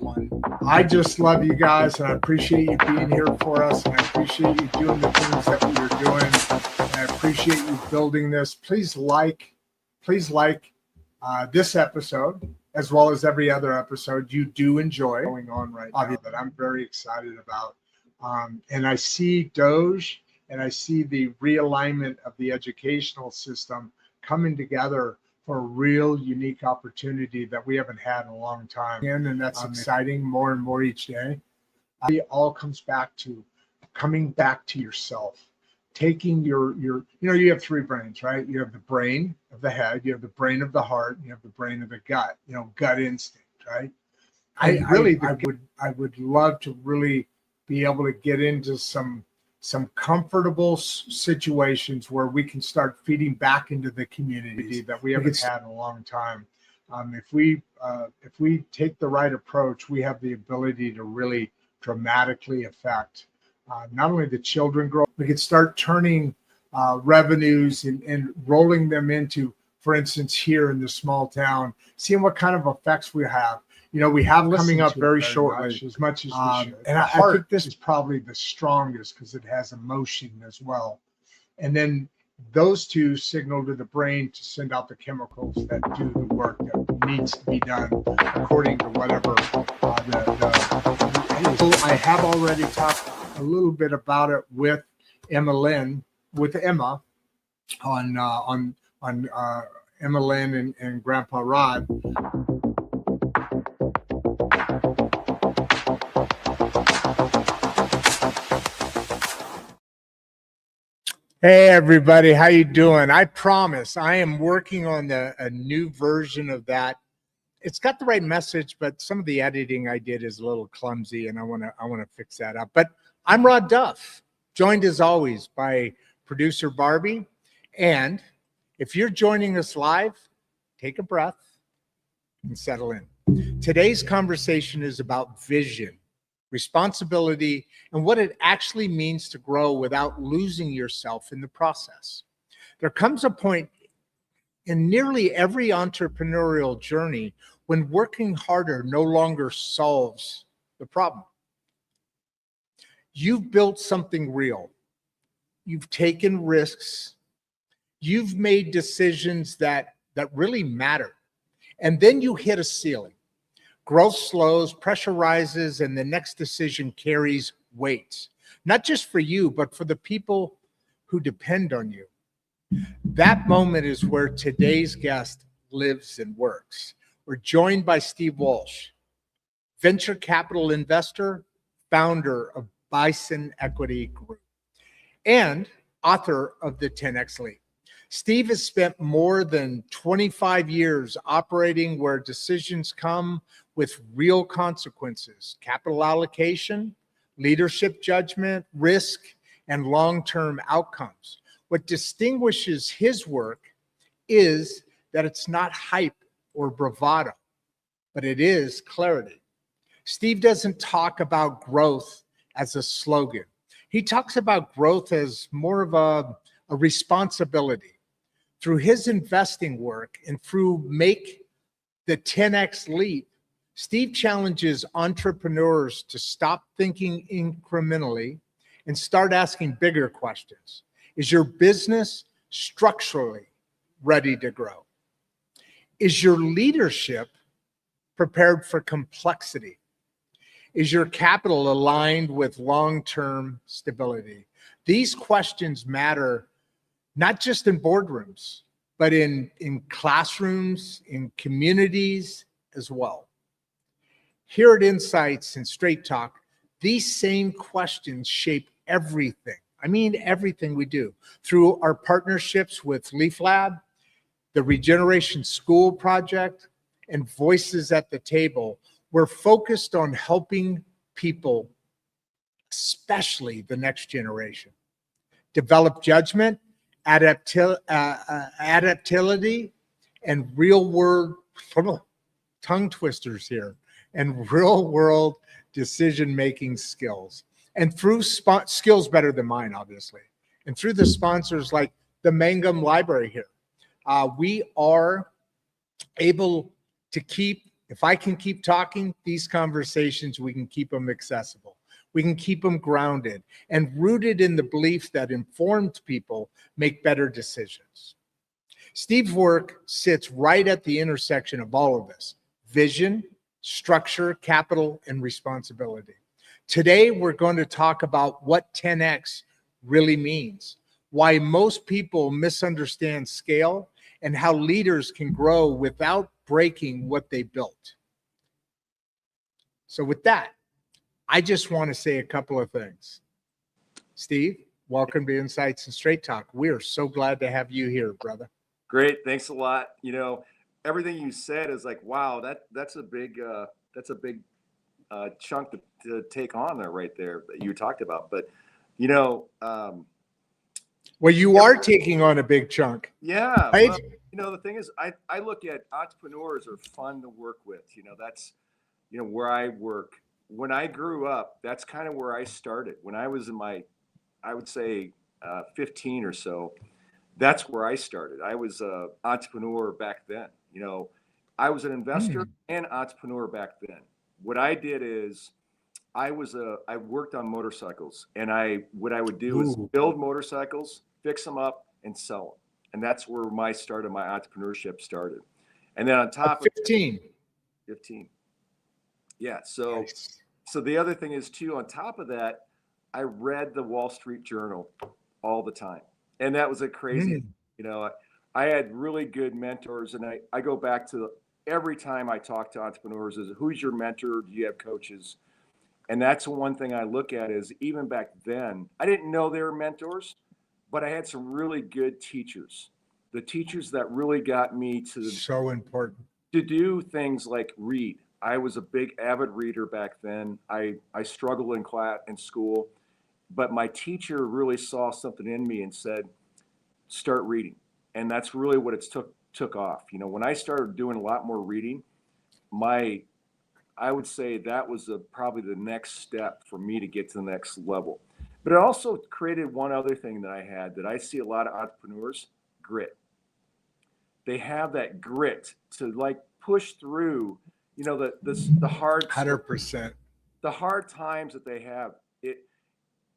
one. I just love you guys, and I appreciate you being here for us, and I appreciate you doing the things that we are doing, and I appreciate you building this. Please like this episode, as well as every other episode you do enjoy going on right now that I'm very excited about. And I see Doge, and I see the realignment of the educational system coming together for a real unique opportunity that we haven't had in a long time. And that's exciting more and more each day. It all comes back to coming back to yourself, taking your, you have three brains, right? You have the brain of the head, you have the brain of the heart, and you have the brain of the gut, gut instinct, right? I would love to really be able to get into some comfortable situations where we can start feeding back into the community that we haven't had in a long time. If we take the right approach, we have the ability to really dramatically affect not only the children growth, we could start turning revenues and rolling them into, for instance, here in the small town, seeing what kind of effects we have. We have coming up very shortly, as much as we should. And I think this is probably the strongest because it has emotion as well. And then those two signal to the brain to send out the chemicals that do the work that needs to be done according to whatever I have already talked a little bit about it with Emma on Emma Lynn and Grandpa Rod. Hey everybody, how you doing? I promise I am working on a new version of that. It's got the right message, but some of the editing I did is a little clumsy, and I want to fix that up. But I'm Rod Duff, joined as always by producer Barbie. And if you're joining us live, take a breath and settle in. Today's conversation is about vision, responsibility, and what it actually means to grow without losing yourself in the process. There comes a point in nearly every entrepreneurial journey when working harder no longer solves the problem. You've built something real. You've taken risks. You've made decisions that really matter. And then you hit a ceiling. Growth slows, pressure rises, and the next decision carries weight, not just for you, but for the people who depend on you. That moment is where today's guest lives and works. We're joined by Steve Walsh, venture capital investor, founder of Bison Equity Group, and author of the 10X Leap. Steve has spent more than 25 years operating where decisions come with real consequences: capital allocation, leadership judgment, risk, and long-term outcomes. What distinguishes his work is that it's not hype or bravado, but it is clarity. Steve doesn't talk about growth as a slogan. He talks about growth as more of a responsibility. Through his investing work and through Make the 10X Leap, Steve challenges entrepreneurs to stop thinking incrementally and start asking bigger questions. Is your business structurally ready to grow? Is your leadership prepared for complexity? Is your capital aligned with long-term stability? These questions matter not just in boardrooms, but in classrooms, in communities as well. Here at Insights and Straight Talk, these same questions shape everything. I mean, everything we do. Through our partnerships with Leaf Lab, the Regeneration School Project, and Voices at the Table, we're focused on helping people, especially the next generation, develop judgment, adaptability, and real-world, tongue twisters here, and real-world decision-making skills. And through skills better than mine, obviously. And through the sponsors like the Mangum Library here, we are able to keep If I can keep talking these conversations, we can keep them accessible. We can keep them grounded and rooted in the belief that informed people make better decisions. Steve's work sits right at the intersection of all of this: vision, structure, capital, and responsibility. Today, we're going to talk about what 10X really means, why most people misunderstand scale, and how leaders can grow without breaking what they built. So with that, I just want to say a couple of things. Steve, welcome to Insights and Straight Talk. We are so glad to have you here, brother. Great. Thanks a lot. You know, everything you said is like, wow, that's a big chunk to take on there right there that you talked about. But, you know, well, you are taking on a big chunk. Yeah. Right? Well, you know, the thing is, I look at entrepreneurs are fun to work with. You know, that's, you know, where I work. When I grew up, that's kind of where I started. When I was in my, I would say 15 or so, that's where I started. I was an entrepreneur back then. You know, I was an investor and entrepreneur back then. What I did is I worked on motorcycles, and what I would do is build motorcycles, fix them up, and sell them. And that's where my start of my entrepreneurship started. And then on top of 15. Yeah. So, Nice. so the other thing is too, on top of that, I read the Wall Street Journal all the time. And that was a crazy, you know, I had really good mentors, and I go back to every time I talk to entrepreneurs is, who's your mentor? Do you have coaches? And that's one thing I look at is, even back then, I didn't know they were mentors, but I had some really good teachers. The teachers that really got me to so important to do things like read. I was a big avid reader back then. I struggled in class in school, but my teacher really saw something in me and said, start reading. And that's really what it took off. You know, when I started doing a lot more reading, I would say that was probably the next step for me to get to the next level. But it also created one other thing that I had that I see a lot of entrepreneurs: grit. They have that grit to like push through, you know, the hard 100%. the hard times that they have.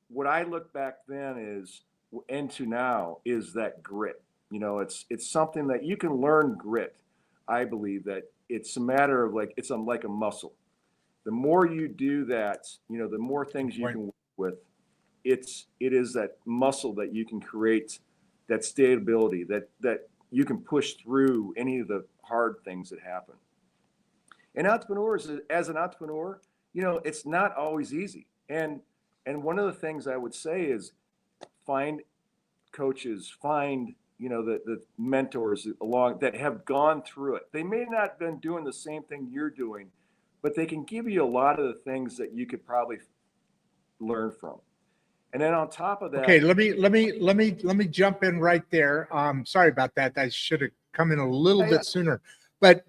What I look back then is into now is that grit. You know, it's something that you can learn grit. I believe that it's a matter of like, it's like a muscle. The more you do that, you know, the more things you can work with. It is that muscle that you can create, that stability, that you can push through any of the hard things that happen. And entrepreneurs, as an entrepreneur, you know, it's not always easy. And one of the things I would say is find coaches, find, you know, the mentors along that have gone through it. They may not have been doing the same thing you're doing, but they can give you a lot of the things that you could probably learn from. And then on top of that, okay, let me jump in right there. Sorry about that. I should have come in a little bit sooner. But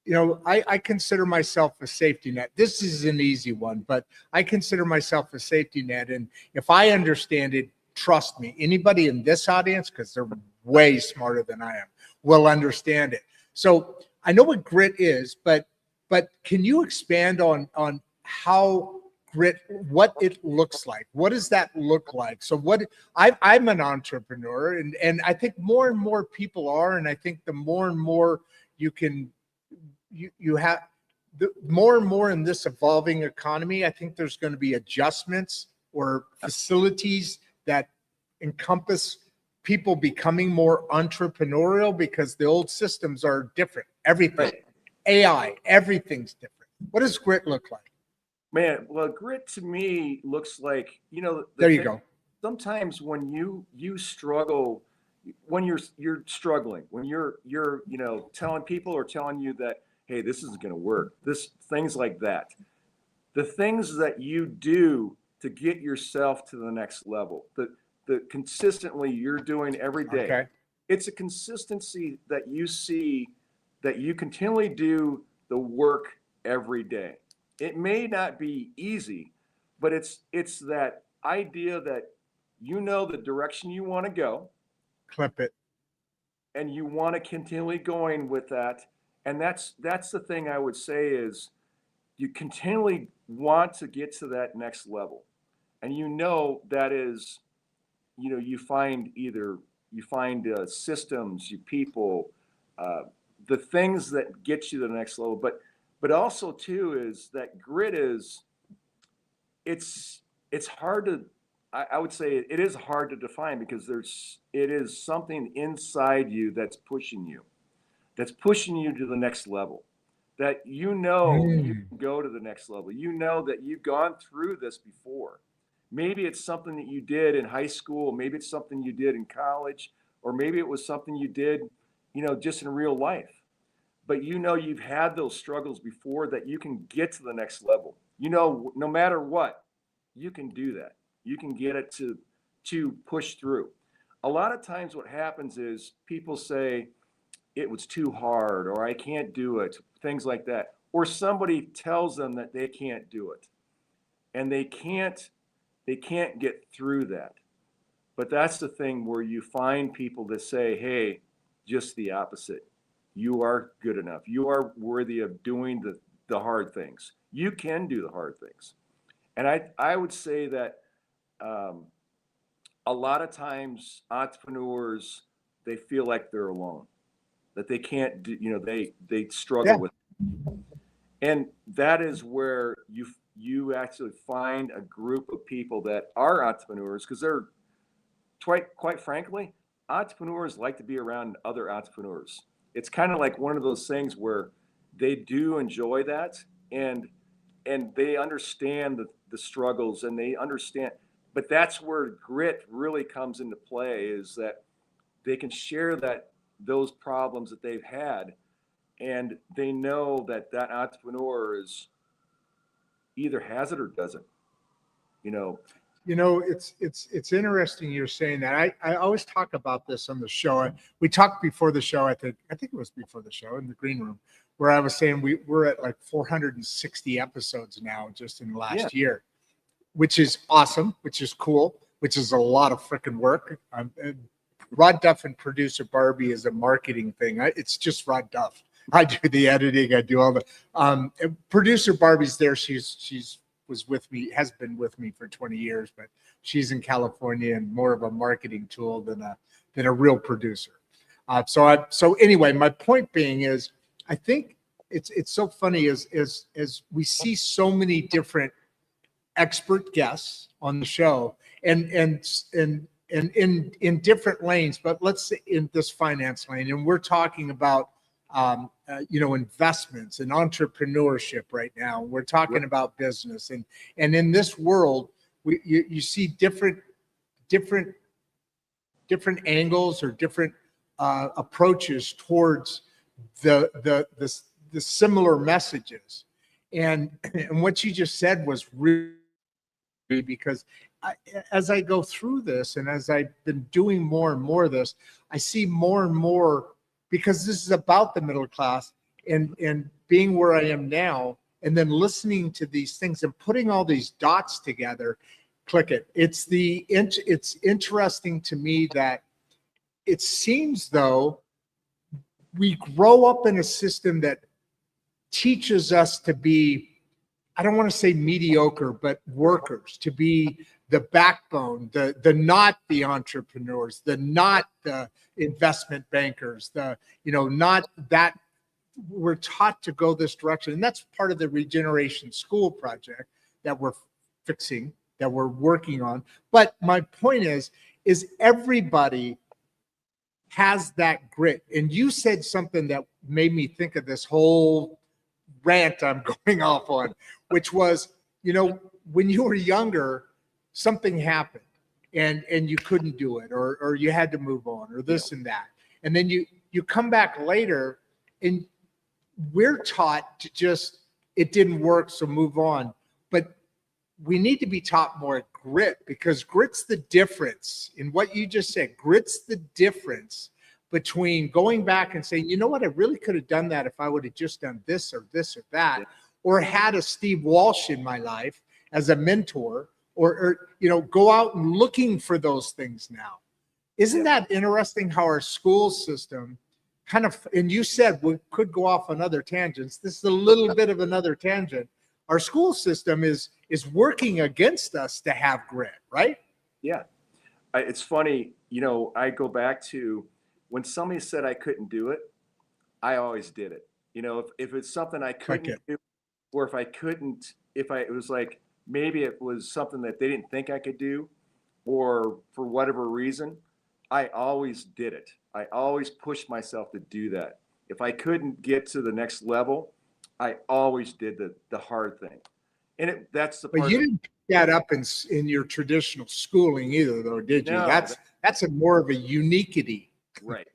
you know, I consider myself a safety net. This is an easy one, but I consider myself a safety net. And if I understand it, trust me, anybody in this audience, because they're way smarter than I am, will understand it. So I know what grit is, but can you expand on how grit, what it looks like? What does that look like? So I'm an entrepreneur, and I think more and more people are, and I think the more and more you have, the more and more in this evolving economy, I think there's going to be adjustments or facilities that encompass people becoming more entrepreneurial, because the old systems are different. Everything, AI, everything's different. What does grit look like? Man, well, grit to me looks like, you know, there you go. Sometimes when you struggle, when you're struggling, when you're you know, telling people or telling you that, hey, this isn't going to work, things like that, the things that you do to get yourself to the next level, the consistently you're doing every day. Okay. It's a consistency that you see, that you continually do the work every day. It may not be easy, but it's that idea that you know the direction you want to go. Clip it. And you want to continually going with that. And that's the thing I would say is you continually want to get to that next level. And that is, you find systems, you people, the things that get you to the next level. But also too is that grit is, it's hard to, I would say it is hard to define because it is something inside you that's pushing you to the next level, that you can go to the next level. That you've gone through this before. Maybe it's something that you did in high school, maybe it's something you did in college, or maybe it was something you did, just in real life. But you've had those struggles before, that you can get to the next level. No matter what, you can do that. You can get it to push through. A lot of times what happens is people say it was too hard, or I can't do it, things like that. Or somebody tells them that they can't do it, and they can't get through that. But that's the thing where you find people that say, hey, just the opposite. You are good enough. You are worthy of doing the hard things. You can do the hard things. And I would say that a lot of times entrepreneurs, they feel like they're alone, that they can't do, they struggle with it. And that is where you actually find a group of people that are entrepreneurs, because they're quite frankly, entrepreneurs like to be around other entrepreneurs. It's kind of like one of those things where they do enjoy that, and they understand the struggles, and they understand. But that's where grit really comes into play, is that they can share those problems that they've had, and they know that entrepreneur is either has it or doesn't. It's interesting you're saying that. I always talk about this on the show. We talked before the show. I think it was before the show in the green room, where I was saying we're at like 460 episodes now just in the last year, which is awesome, which is cool, which is a lot of freaking work. Rod Duff and producer Barbie is a marketing thing. It's just Rod Duff. I do the editing. I do all the producer Barbie's there. She's has been with me for 20 years, but she's in California and more of a marketing tool than a real producer. So anyway, my point being is, I think it's so funny as we see so many different expert guests on the show, and in different lanes, but let's say in this finance lane, and we're talking about investments and entrepreneurship right now. We're talking about business, and in this world, you see different angles or different approaches towards the similar messages. And what you just said was really, because as I go through this, and as I've been doing more and more of this, I see more and more, because this is about the middle class, and being where I am now, and then listening to these things and putting all these dots together, click it. It's interesting to me that it seems though we grow up in a system that teaches us to be, I don't want to say mediocre, but workers, to be the backbone, the not the entrepreneurs, the not the investment bankers, not that. We're taught to go this direction. And that's part of the Regeneration School project that we're fixing, that we're working on. But my point is everybody has that grit. And you said something that made me think of this whole rant I'm going off on, which was, when you were younger, something happened and you couldn't do it, or you had to move on, or this and that. And then you come back later, and we're taught to just, it didn't work, so move on. But we need to be taught more grit, because grit's the difference in what you just said. Grit's the difference between going back and saying, you know what, I really could have done that if I would have just done this or that, or had a Steve Walsh in my life as a mentor, or go out and looking for those things now. Isn't that interesting how our school system kind of, and you said we could go off on other tangents. This is a little bit of another tangent. Our school system is working against us to have grit, right? Yeah. It's funny, I go back to when somebody said I couldn't do it, I always did it. If it's something I Like couldn't it. do, or if I couldn't, it was like maybe it was something that they didn't think I could do, or for whatever reason, I always did it. I always pushed myself to do that. If I couldn't get to the next level, I always did the hard thing. And that's the But part you that, didn't pick that up in your traditional schooling either, though, did you? no, That's a more of a uniquity. right,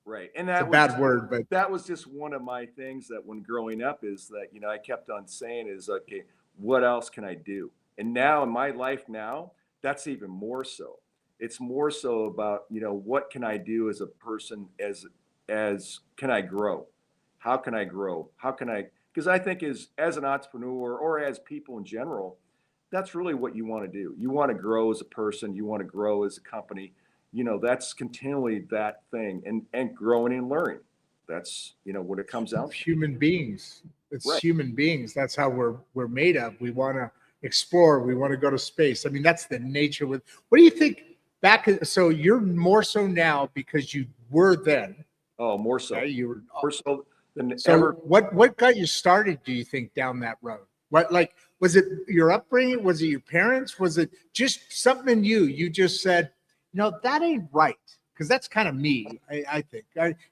right. And It's a bad word, but that was just one of my things that when growing up is that, I kept on saying is, okay, what else can I do? And now in my life now, that's even more so. It's more so about, what can I do as a person, as can I grow? How can I grow? How can I, because I think as an entrepreneur or as people in general, that's really what you want to do. You want to grow as a person, you want to grow as a company. That's continually that thing, and growing and learning. That's, what it comes down to. human beings. It's Right. human beings. That's how we're made of. We want to explore. We want to go to space. I mean, that's the nature. What do you think back? So you're more so now because you were then. Oh, more so. Okay? You were. More so than So ever. what got you started? Do you think down that road? What, like, was it your upbringing? Was it your parents? Was it just something in you? You just said, no, that ain't right. Because that's kind of me, I think.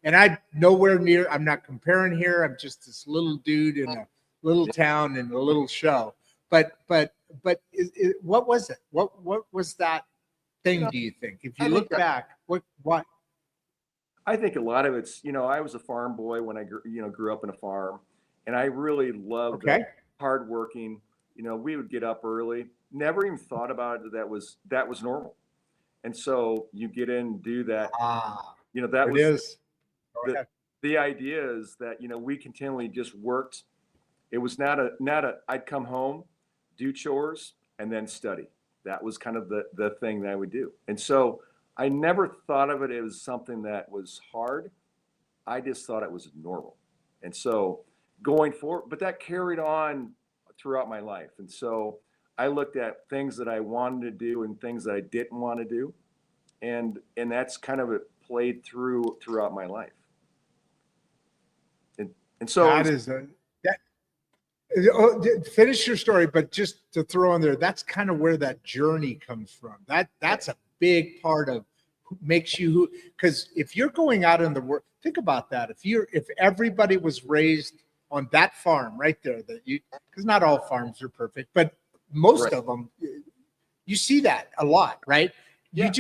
And I'm nowhere near. I'm not comparing here. I'm just this little dude in a little town in a little show. But what was it? What was that thing? Do you think? If I you think look back, what? I think a lot of it's, I was a farm boy when I grew up in a farm, and I really loved Okay. hardworking. We would get up early. Never even thought about it that was normal. And so you get in and do that. Ah, That it was is. Go the ahead. the idea is that we continually just worked. It was not a I'd come home, do chores, and then study. That was kind of the thing that I would do. And so I never thought of it as something that was hard. I just thought it was normal. And so going forward, but that carried on throughout my life. And so I looked at things that I wanted to do and things that I didn't want to do. And that's kind of it played throughout my life. And so That is a that. Finish your story, but just to throw in there, that's kind of where that journey comes from. That's a big part of who makes you who. Because if you're going out in the world, think about that. If everybody was raised on that farm right there, because not all farms are perfect, but most right. of them, you see that a lot, right? Yeah.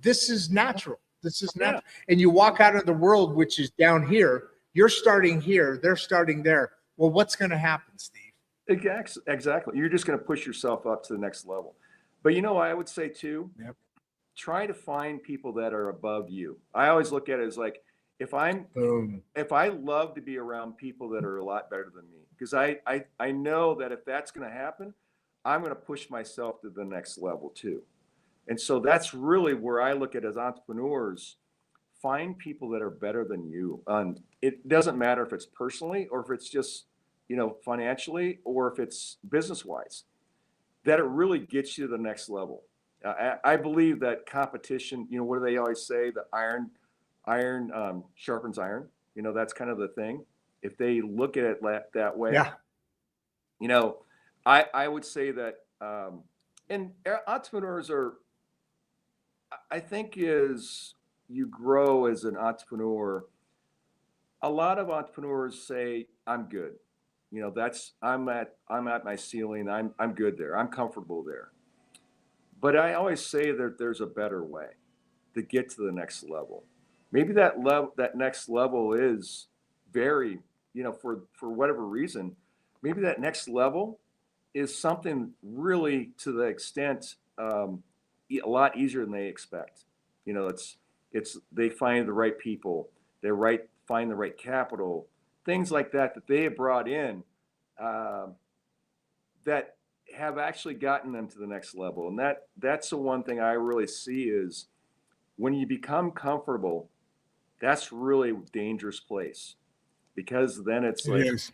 This is natural. This is Yeah. natural. And you walk out of the world, which is down here. You're starting here. They're starting there. Well, what's going to happen, Steve? Exactly. You're just going to push yourself up to the next level. But I would say too, Yep. try to find people that are above you. I always look at it as like Boom. if I love to be around people that are a lot better than me, because I know that if that's going to happen, I'm going to push myself to the next level too. And so that's really where I look at as entrepreneurs. Find people that are better than you. It doesn't matter if it's personally or if it's just, financially or if it's business wise, that it really gets you to the next level. I believe that competition, what do they always say? The iron sharpens iron. That's kind of the thing. If they look at it that way, Yeah. I would say that, and entrepreneurs are, I think, is you grow as an entrepreneur. A lot of entrepreneurs say, "I'm good." That's I'm at my ceiling. I'm good there. I'm comfortable there. But I always say that there's a better way to get to the next level. Maybe that next level is very, for whatever reason, maybe that next level is something really to the extent a lot easier than they expect. It's they find the right people, find the right capital, things like that they have brought in uh, that have actually gotten them to the next level. And that's the one thing I really see is when you become comfortable that's really a dangerous place, because then it's It like, is.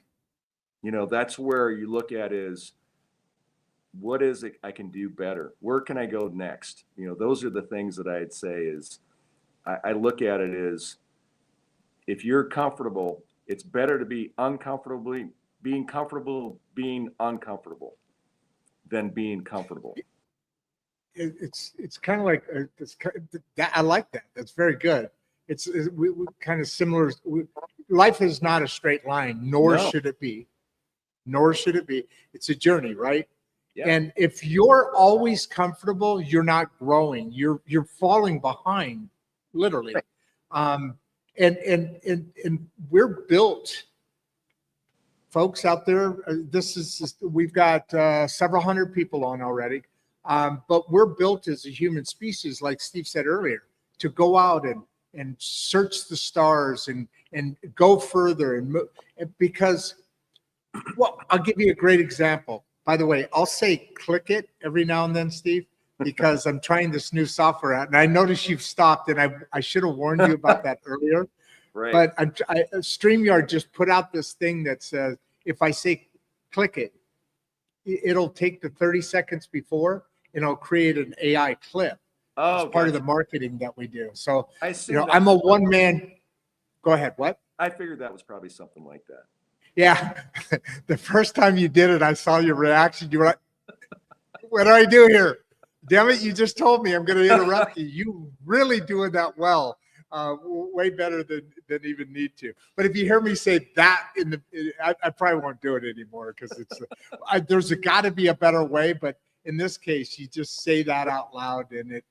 that's where you look at is, what is it I can do better? Where can I go next? Those are the things that I'd say is, I look at it as, if you're comfortable, it's better to be being comfortable being uncomfortable than being comfortable. It's kind of like that. I like that. That's very good. We kind of similar. Life is not a straight line, nor No. should it be. Nor should it be. It's a journey, right? Yeah. And if you're always comfortable, you're not growing. You're falling behind, literally. Right. And we're built, folks out there. We've got several hundred people on already, but we're built as a human species, like Steve said earlier, to go out and search the stars and go further because. Well, I'll give you a great example. By the way, I'll say click it every now and then, Steve, because I'm trying this new software out. And I noticed you've stopped, and I should have warned you about that earlier. Right. But StreamYard just put out this thing that says, if I say click it, it'll take the 30 seconds before, and it'll create an AI clip. Oh, It's part of the marketing that we do. So, I see. I'm a one-man. Go ahead. What? I figured that was probably something like that. Yeah. The first time you did it, I saw your reaction. You were like, what do I do here? Damn it. You just told me I'm going to interrupt you. You really doing that well. Way better than even need to. But if you hear me say that I probably won't do it anymore, because there's got to be a better way. But in this case, you just say that out loud, and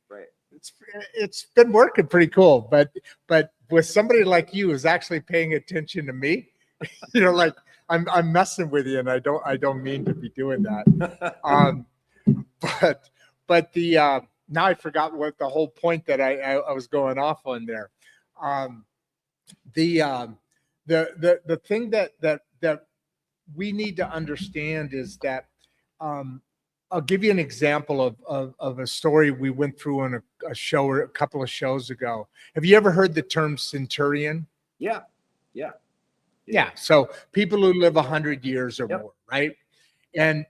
it's been working pretty cool. But with somebody like you who's actually paying attention to me, like I'm messing with you, and I don't mean to be doing that. But the now I forgot what the whole point that I was going off on there. The thing that we need to understand is that I'll give you an example of a story we went through on a show or a couple of shows ago. Have you ever heard the term centurion? Yeah. Yeah. So people who live 100 years or more, right? And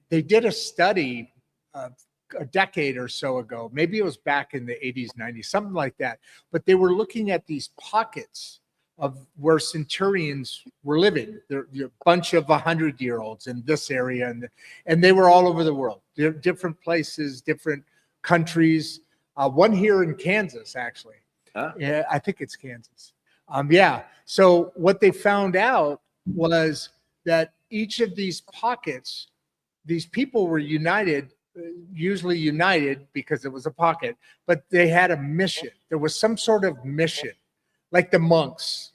they did a study a decade or so ago. Maybe it was back in the 80s, 90s, something like that. But they were looking at these pockets of where centurions were living. They're a bunch of 100-year-olds in this area, and they were all over the world. They're different places, different countries. One here in Kansas, actually. Yeah, I think it's Kansas. Yeah. So what they found out was that each of these pockets, these people were usually united because it was a pocket, but they had a mission. There was some sort of mission, like the monks,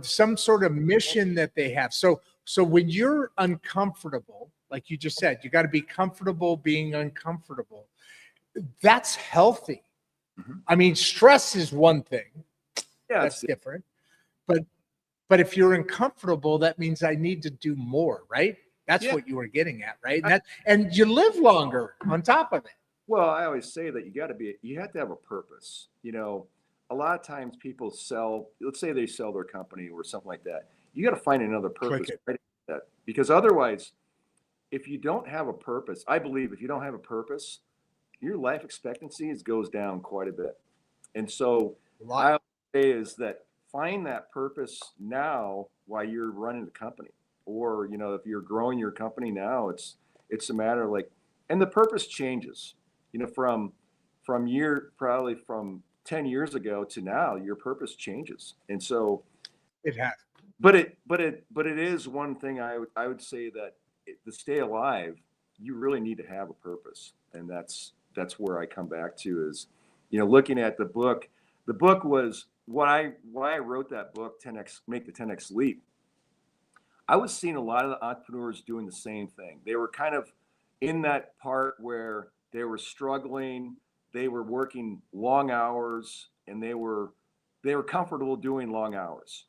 some sort of mission that they have. So when you're uncomfortable, like you just said, you got to be comfortable being uncomfortable. That's healthy. Mm-hmm. I mean, stress is one thing. Yeah, that's different. But if you're uncomfortable, that means I need to do more, right? That's what you were getting at, right? And you live longer on top of it. Well, I always say that you have to have a purpose. A lot of times people let's say they sell their company or something like that. You got to find another purpose, right? Because otherwise, if you don't have a purpose, I believe if you don't have a purpose, your life expectancy goes down quite a bit. And so I always say is that find that purpose now while you're running the company, or if you're growing your company now, it's a matter of and the purpose changes, from probably from 10 years ago to now, your purpose changes. And so it has, but it is one thing I would say that to stay alive, you really need to have a purpose. And that's where I come back to is, looking at the book was why I wrote that book, 10X, Make the 10X Leap. I was seeing a lot of the entrepreneurs doing the same thing. They were kind of in that part where they were struggling, they were working long hours, and they were comfortable doing long hours.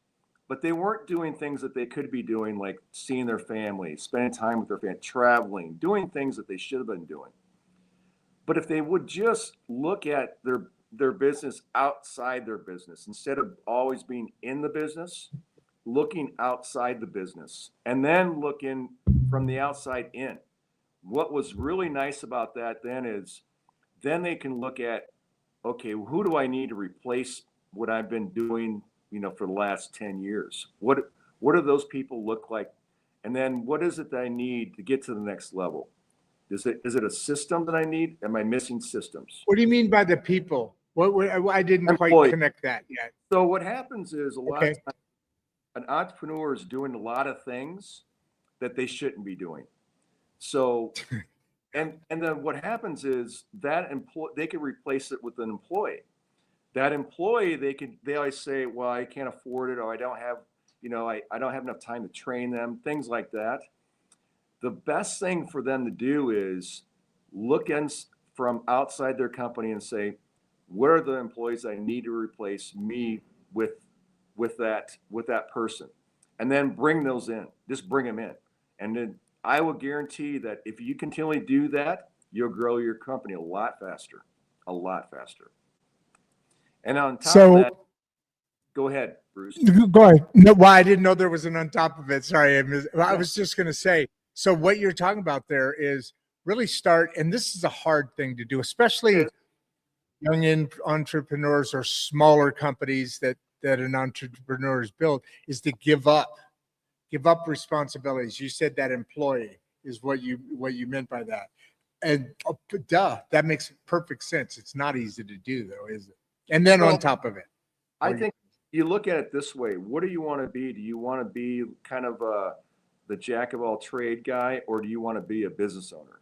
But they weren't doing things that they could be doing, like seeing their family, spending time with their family, traveling, doing things that they should have been doing. But if they would just look at their business outside their business instead of always being in the business, looking outside the business and then looking from the outside in. What was really nice about that then is then they can look at, okay, who do I need to replace what I've been doing, for the last 10 years? What do those people look like? And then what is it that I need to get to the next level? Is it a system that I need? Am I missing systems? What do you mean by the people? I didn't quite Employee. connect that yet. So what happens is a lot of Okay. times an entrepreneur is doing a lot of things that they shouldn't be doing. So and then what happens is that they can replace it with an employee. That employee, they always say, well, I can't afford it, or I don't have, I don't have enough time to train them, things like that. The best thing for them to do is look in from outside their company and say, what are the employees I need to replace me with that person? And then bring those in, just bring them in. And then I will guarantee that if you continually do that, you'll grow your company a lot faster, a lot faster. And on top of that, go ahead, Bruce. Go ahead. No, well, I didn't know there was an on top of it. Sorry, I was just going to say. So what you're talking about there is really start, and this is a hard thing to do, especially young entrepreneurs or smaller companies that an entrepreneur has built, is to give up responsibilities. You said that employee is what you meant by that, and that makes perfect sense. It's not easy to do though, is it? And then on top of it, I think you look at it this way. What do you want to be? Do you want to be kind of the jack of all trade guy, or do you want to be a business owner?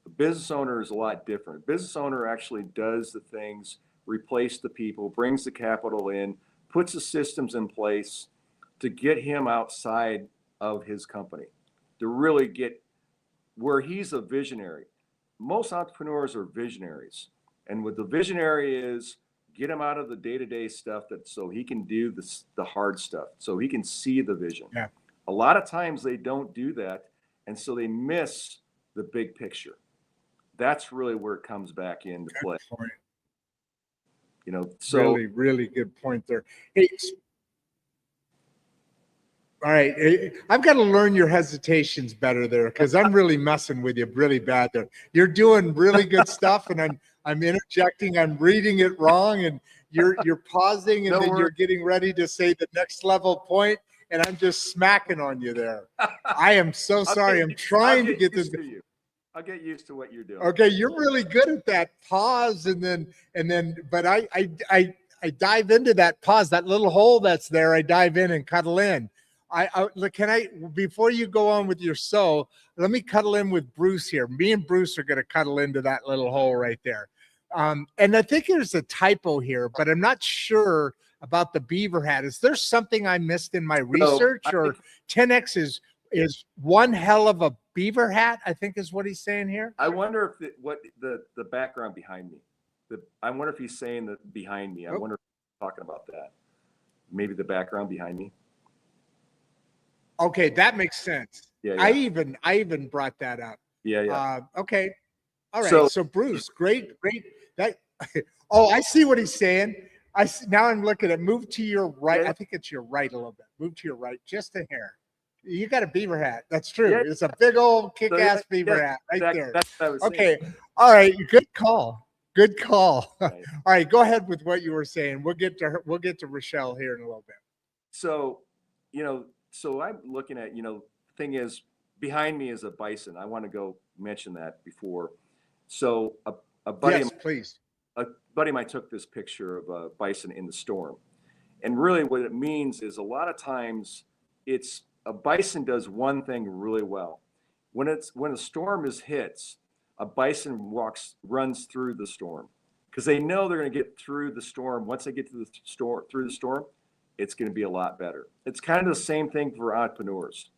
A business owner is a lot different. A business owner actually does the things, replace the people, brings the capital in, puts the systems in place to get him outside of his company, to really get where he's a visionary. Most entrepreneurs are visionaries. And what the visionary is, get him out of the day-to-day stuff so he can do the hard stuff, so he can see the vision. Yeah. A lot of times they don't do that, and so they miss the big picture. That's really where it comes back into play. So really, really good point there. Hey, all right, I've got to learn your hesitations better there, because I'm really messing with you really bad there. You're doing really good stuff, and I'm interjecting. I'm reading it wrong, and you're pausing, and then you're getting ready to say the next level point, and I'm just smacking on you there. I am so sorry. I'm trying to get this. I'll get used to what you're doing. Okay, you're really good at that pause, and then, but I dive into that pause, that little hole that's there. I dive in and cuddle in. Before you go on with your let me cuddle in with Bruce here. Me and Bruce are going to cuddle into that little hole right there. And I think there's a typo here, but I'm not sure about the beaver hat. Is there something I missed in my research, or 10X is one hell of a beaver hat, I think is what he's saying here? I wonder if the background behind me. I wonder if he's saying that behind me. I wonder if he's talking about that. Maybe the background behind me. Okay, that makes sense. Yeah. I even brought that up. Yeah. Okay. All right. So Bruce, great. That. Oh, I see what he's saying. Now I'm looking at move to your right. I think it's your right a little bit. Move to your right, just a hair. You got a beaver hat. That's true. Yeah. It's a big old kick-ass beaver hat right there. That's what I was okay. saying. All right. Good call. Right. All right. Go ahead with what you were saying. We'll get to Rochelle here in a little bit. So, so I'm looking at, thing is behind me is a bison. I want to go mention that before. So a buddy, please. A buddy of mine took this picture of a bison in the storm. And really what it means is a lot of times a bison does one thing really well. When a storm hits, a bison runs through the storm because they know they're going to get through the storm. Once they get through the storm, it's going to be a lot better. It's kind of the same thing for entrepreneurs,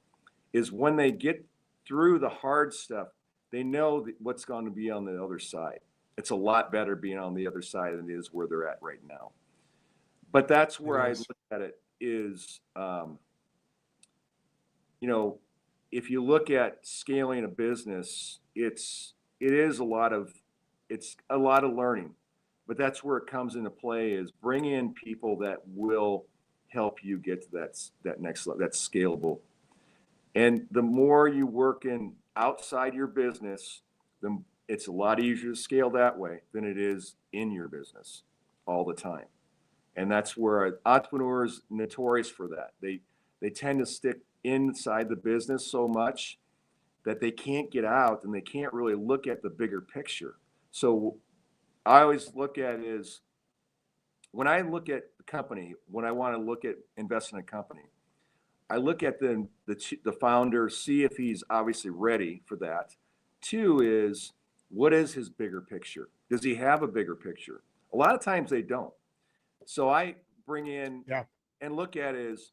is when they get through the hard stuff, they know what's going to be on the other side. It's a lot better being on the other side than it is where they're at right now. But that's where I look at it is, if you look at scaling a business, it's a lot of learning. but that's where it comes into play, is bring in people that will help you get to that next level, that's scalable. And the more you work in outside your business, it's a lot easier to scale that way than it is in your business all the time. And that's where entrepreneurs are notorious for that. They tend to stick inside the business so much that they can't get out, and they can't really look at the bigger picture. So I always look at it as, when I look at the company, when I want to look at investing in a company, I look at the founder, see if he's obviously ready for that. Two is, what is his bigger picture? Does he have a bigger picture? A lot of times they don't. So I bring in and look at it as,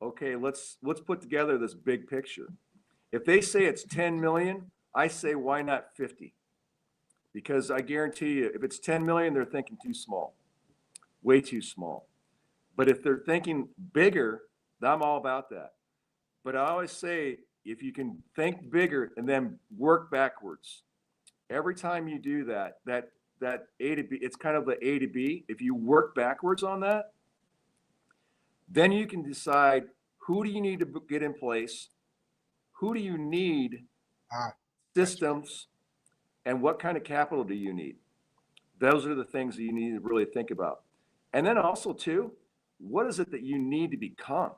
okay, let's put together this big picture. If they say it's 10 million, I say, why not 50? Because I guarantee you, if it's 10 million, they're thinking too small, way too small. But if they're thinking bigger, I'm all about that. But I always say, if you can think bigger and then work backwards, every time you do that A to B, it's kind of the A to B. If you work backwards on that, then you can decide, who do you need to get in place? Who do you need? Systems, and what kind of capital do you need? Those are the things that you need to really think about. And then also too, what is it that you need to become?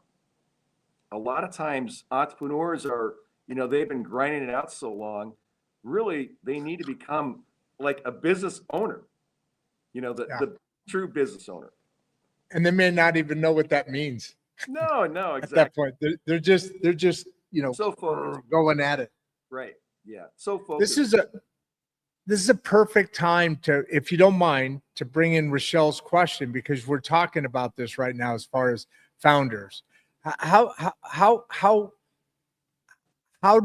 A lot of times entrepreneurs are, they've been grinding it out so long, really they need to become like a business owner, the true business owner. And they may not even know what that means. No, exactly. At that point, they're just so focused, going at it. Right. Yeah. So focused. This is a perfect time to, if you don't mind, to bring in Rochelle's question, because we're talking about this right now as far as founders. How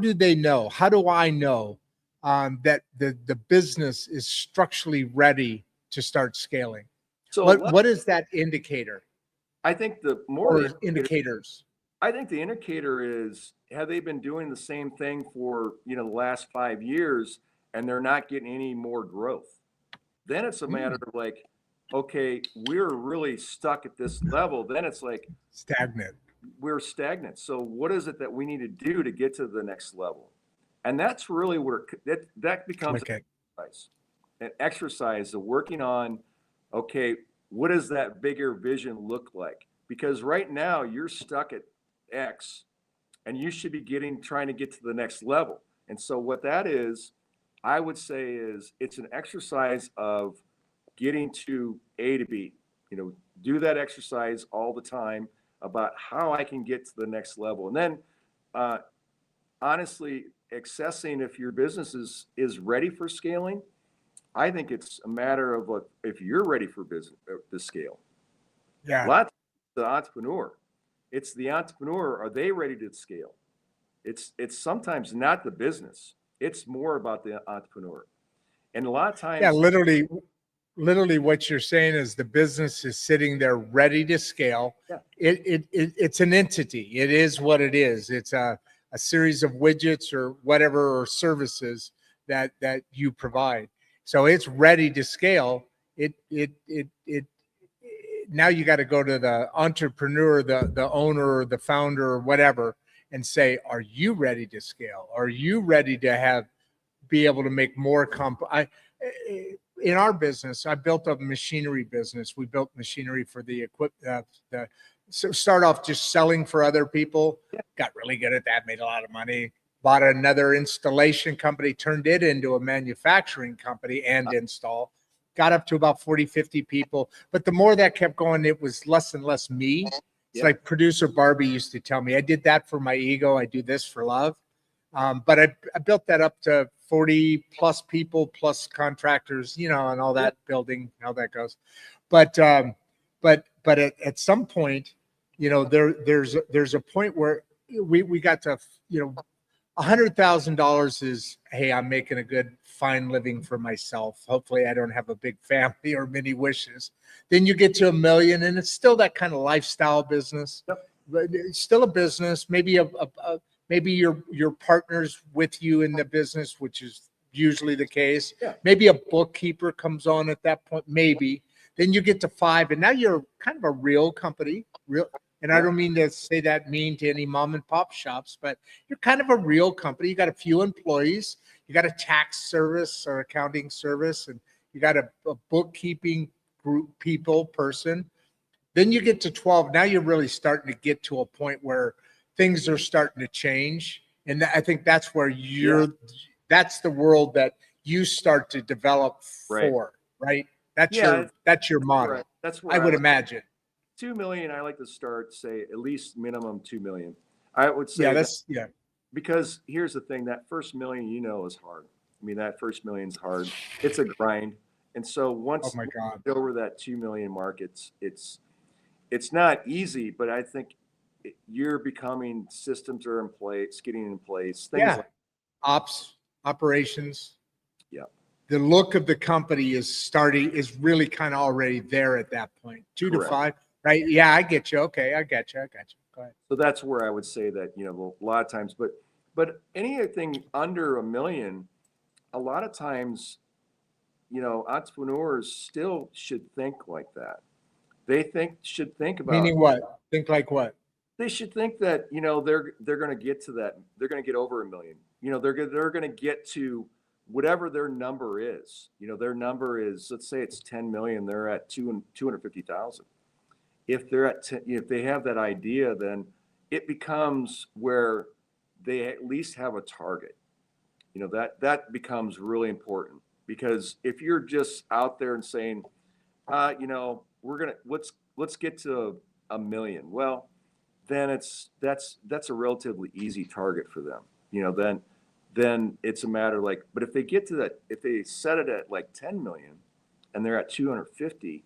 do they know? How do I know that the business is structurally ready to start scaling? So what is that indicator? I think the more indicators. I think the indicator is, have they been doing the same thing for the last 5 years and they're not getting any more growth? Then it's a matter of like, okay, we're really stuck at this level. Then it's like stagnant. We're stagnant. So what is it that we need to do to get to the next level? And that's really where that becomes an exercise of working on, okay, what does that bigger vision look like? Because right now you're stuck at X and you should be trying to get to the next level. And so what that is, I would say, is it's an exercise of getting to A to B. Do that exercise all the time about how I can get to the next level. And then honestly, assessing if your business is ready for scaling. I think it's a matter of if you're ready for business to scale. Yeah. A lot of the entrepreneur. It's the entrepreneur. Are they ready to scale? It's sometimes not the business. It's more about the entrepreneur. And a lot of times. Yeah, literally what you're saying is the business is sitting there ready to scale. Yeah. It's an entity. It is what it is. It's a series of widgets or whatever, or services that you provide. So it's ready to scale. Now you got to go to the entrepreneur, the owner, or the founder, or whatever, and say, are you ready to scale? Are you ready to be able to make more in our business, I built a machinery business. We built machinery for the equipment. So start off just selling for other people. Got really good at that. Made a lot of money. Bought another installation company. Turned it into a manufacturing company and install. Got up to about 40, 50 people. But the more that kept going, it was less and less me. It's like producer Barbie used to tell me, I did that for my ego. I do this for love. But I built that up to 40 plus people, plus contractors, and all that building, how that goes. But at some point, there's a point where we got to, $100,000 is, hey, I'm making a good, fine living for myself. Hopefully I don't have a big family or many wishes. Then you get to $1 million, and it's still that kind of lifestyle business, but it's still a business. Maybe maybe your partners with you in the business, which is usually the case. Yeah. Maybe a bookkeeper comes on at that point, maybe. Then you get to 5, and now you're kind of a real company. And I don't mean to say that mean to any mom and pop shops, but you're kind of a real company. You got a few employees, you got a tax service or accounting service, and you got a bookkeeping group person. Then you get to 12. Now you're really starting to get to a point where things are starting to change. And I think that's where that's the world that you start to develop for, right? That's your model. Right. That's where I would imagine. 2 million. I like to start, say, at least minimum 2 million. I would say, because here's the thing, that first million, is hard. I mean, that first million's hard. It's a grind. And so once you get over that 2 million mark, it's not easy, but I think you're becoming, systems are in place, getting in place, things like operations. Yeah. The look of the company is really kind of already there at that point. 2 to 5, right? Yeah, I get you. Okay, I got you. Go ahead. So that's where I would say that, a lot of times, but anything under $1 million, a lot of times, entrepreneurs still should think like that. They should think about, meaning what? Think like what? They should think that, they're going to get to that. They're going to get over $1 million. They're going to get to whatever their number is. Their number is, let's say it's 10 million. They're at 250,000. If they're at 10, if they have that idea, then it becomes where they at least have a target. That becomes really important, because if you're just out there and saying, let's get to $1 million. Well, then that's a relatively easy target for them. Then it's a matter like, but if they get to that, if they set it at like 10 million and they're at 250,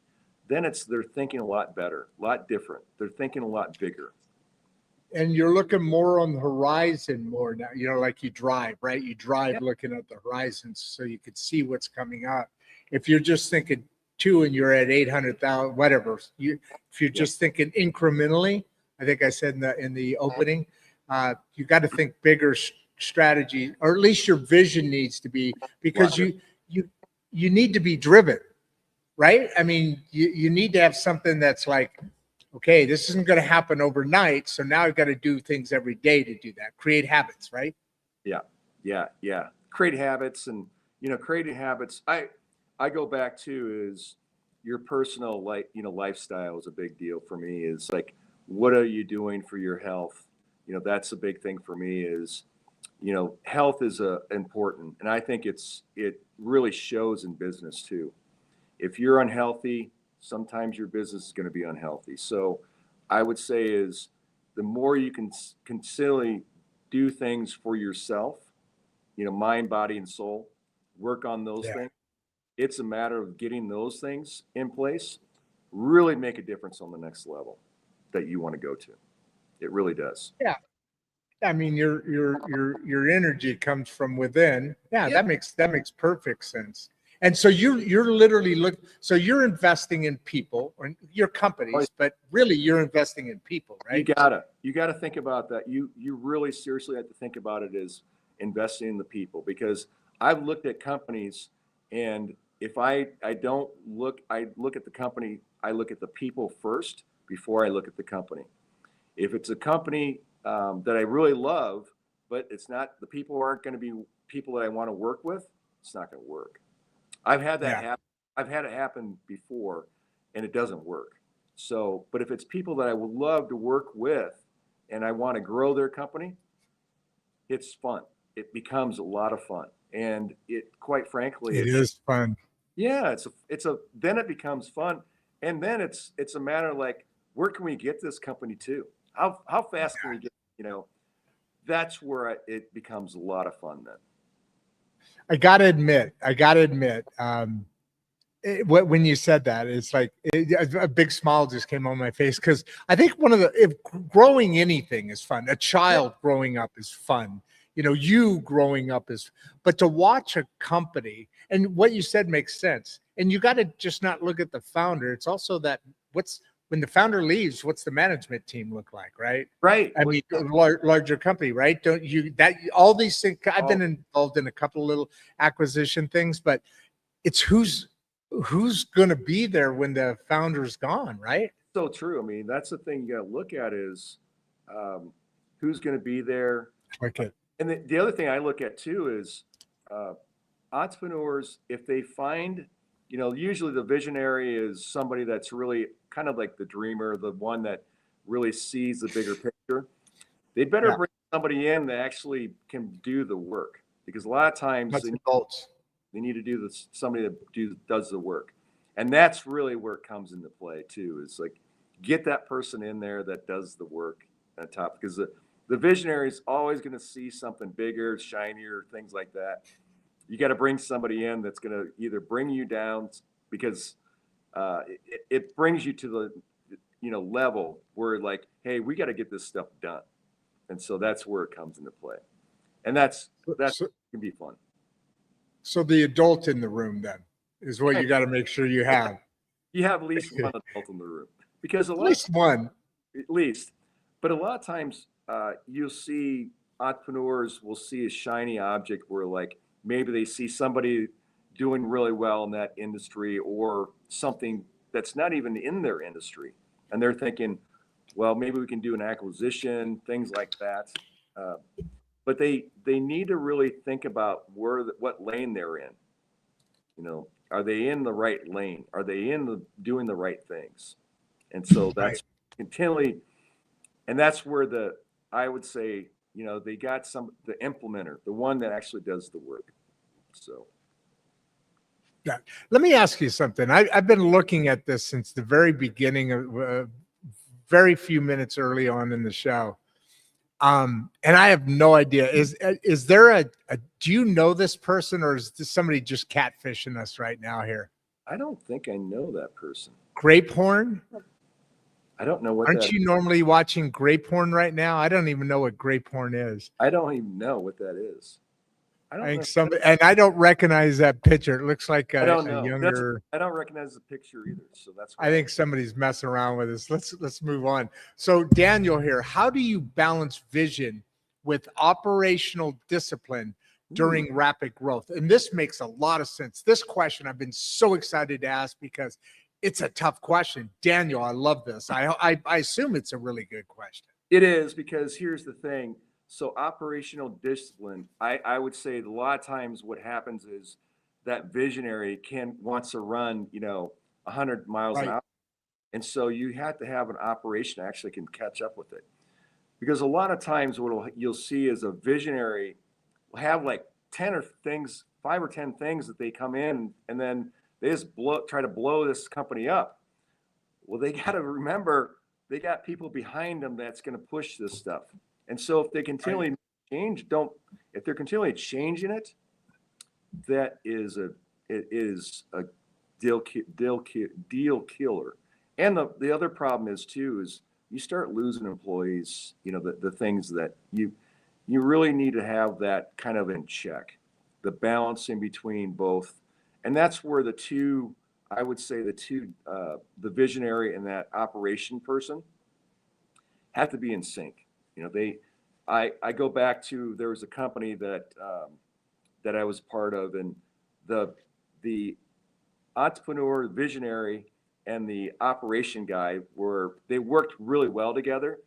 then they're thinking a lot better, a lot different. They're thinking a lot bigger. And you're looking more on the horizon more now, like you drive, right? You drive looking at the horizon so you could see what's coming up. If you're just thinking 2 and you're at 800,000, whatever, if you're just thinking incrementally, I think I said in the opening, you got to think bigger strategy, or at least your vision needs to be, because you need to be driven, right? I mean, you need to have something that's like, okay, this isn't going to happen overnight, so now I've got to do things every day to do that. Create habits, right? Yeah. Create habits, and creating habits. I go back to is your personal lifestyle is a big deal for me. Is like, what are you doing for your health? That's a big thing for me. Is health is important, and I think it really shows in business too. If you're unhealthy, sometimes your business is going to be unhealthy. So I would say is the more you can consistently do things for yourself, mind, body, and soul, work on those things. It's a matter of getting those things in place, really make a difference on the next level that you want to go to. It really does. Yeah. I mean, your energy comes from within. Yeah, that makes perfect sense. And so you're literally so you're investing in people or your companies, but really you're investing in people, right? You gotta think about that. You really seriously have to think about it as investing in the people, because I've looked at companies, and if I look at the company, I look at the people first before I look at the company. If it's a company that I really love, but it's not, the people aren't going to be people that I want to work with, it's not going to work. I've had that happen. I've had it happen before, and it doesn't work. So, but if it's people that I would love to work with and I want to grow their company, it's fun. It becomes a lot of fun. And quite frankly, it is fun. Yeah, then it becomes fun. And then it's a matter of like, where can we get this company to? How fast can we get, that's where it becomes a lot of fun then. I gotta admit, when you said that, it's like a big smile just came on my face, because I think if growing anything is fun. A child growing up is fun. You growing up but to watch a company, and what you said makes sense. And you got to just not look at the founder. It's also that what's when the founder leaves, what's the management team look like, right? Right. I mean, larger company, right? Don't you that all these things? I've been involved in a couple of little acquisition things, but it's who's going to be there when the founder's gone, right? So true. I mean, that's the thing you got to look at is who's going to be there. Okay. And the other thing I look at too is entrepreneurs, if they find, usually the visionary is somebody that's really kind of like the dreamer, the one that really sees the bigger picture. They better bring somebody in that actually can do the work, because a lot of times they need to do this, somebody that does the work. And that's really where it comes into play too, is like get that person in there that does the work at the top, because the visionary is always going to see something bigger, shinier, things like that. You got to bring somebody in that's going to either bring you down, because it brings you to the level where like, hey, we got to get this stuff done. And so that's where it comes into play. And that's can be fun. So the adult in the room then is what you got to make sure you have. You have at least one adult in the room, because at least one. At least. But a lot of times you'll see entrepreneurs will see a shiny object where like maybe they see somebody doing really well in that industry or something that's not even in their industry. And they're thinking, well, maybe we can do an acquisition, things like that. But they need to really think about what lane they're in. Are they in the right lane? Are they doing the right things? And so that's continually, and that's where I would say, they got the implementer, the one that actually does the work. So. Yeah. Let me ask you something. I've been looking at this since the very beginning of very few minutes early on in the show. And I have no idea. Is there do you know this person, or is this somebody just catfishing us right now here? I don't think I know that person. Grape horn? I don't know what. Aren't you normally watching grape horn right now? I don't even know what grape horn is. I don't even know what that is. I think and I don't recognize that picture. It looks like a younger. I don't recognize the picture either. So that's. I think somebody's messing around with us. Let's move on. So Daniel here, how do you balance vision with operational discipline during rapid growth? And this makes a lot of sense. This question I've been so excited to ask because it's a tough question. Daniel, I love this. I assume it's a really good question. It is, because here's the thing. So operational discipline, I would say a lot of times what happens is that visionary wants to run, 100 miles an hour. And so you have to have an operation that actually can catch up with it. Because a lot of times what you'll see is a visionary will have like 5 or 10 things that they come in, and then they just try to blow this company up. Well, they got to remember they got people behind them that's going to push this stuff. And so if they continually if they're continually changing it, that is a deal killer. And the other problem is you start losing employees, the things that you really need to have that kind of in check, the balance in between both. And that's where I would say the visionary and that operation person have to be in sync. I go back to, there was a company that I was part of, and the entrepreneur, visionary, and the operation guy they worked really well together.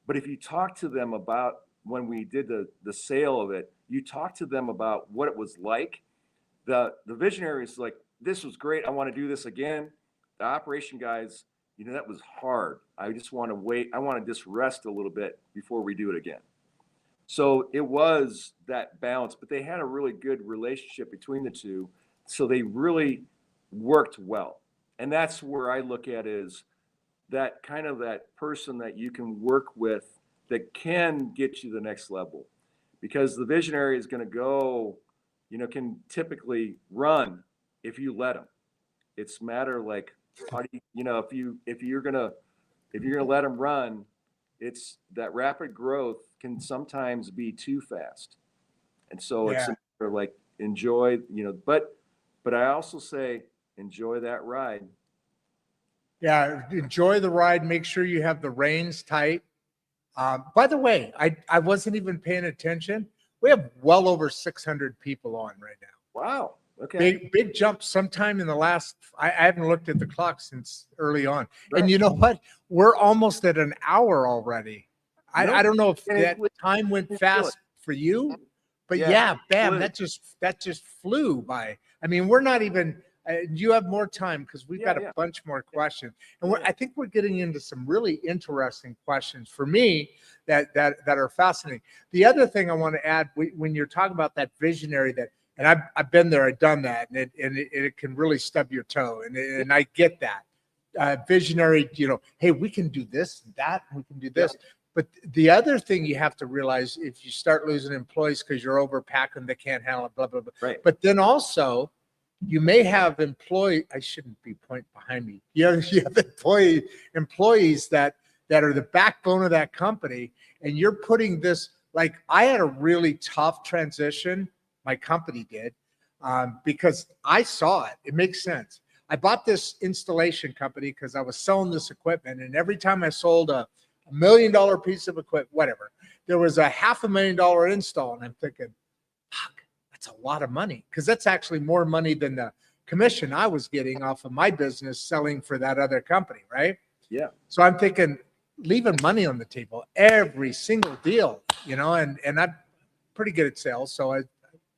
But if you talk to them about when we did the sale of it, you talk to them about what it was like. The visionary is like, this was great, I want to do this again. The operation guys, that was hard. I just want to wait. I want to just rest a little bit before we do it again. So it was that balance, but they had a really good relationship between the two. So they really worked well. And that's where I look at is that kind of that person that you can work with that can get you the next level, because the visionary is going to go, can typically run if you let them. It's a matter like, how do you, if you're gonna let them run, it's that rapid growth can sometimes be too fast, and so it's a matter like enjoy, but I also say enjoy that ride. Yeah, enjoy the ride. Make sure you have the reins tight. By the way, I wasn't even paying attention. We have well over 600 people on right now. Wow. Okay. Big jump sometime in the last, I haven't looked at the clock since early on. Right. And you know what? We're almost at an hour already. Nope. I don't know if And that time went fast for you, but yeah, bam, flew. that just flew by. I mean, we're not even, you have more time because we've got a bunch more questions. And I think we're getting into some really interesting questions for me that are fascinating. The other thing I want to add, when you're talking about that visionary, that, and I've been there, I've done that, and it can really stub your toe, and I get that. Visionary, you know, hey, we can do this and that, and we can do this. But the other thing you have to realize, if you start losing employees because you're overpacking, they can't handle it, blah, blah, blah. Right. But then also, you may have I shouldn't be pointing behind me. You have employees that are the backbone of that company, and you're putting this, like, I had a really tough transition, my company did, because I saw it. It makes sense. I bought this installation company because I was selling this equipment, and every time I sold a $1 million piece of equipment, whatever, there was a $500,000 install. And I'm thinking, fuck, that's a lot of money. Because that's actually more money than the commission I was getting off of my business selling for that other company, right? Yeah. So I'm thinking, leaving money on the table, every single deal, you know, and I'm pretty good at sales. So a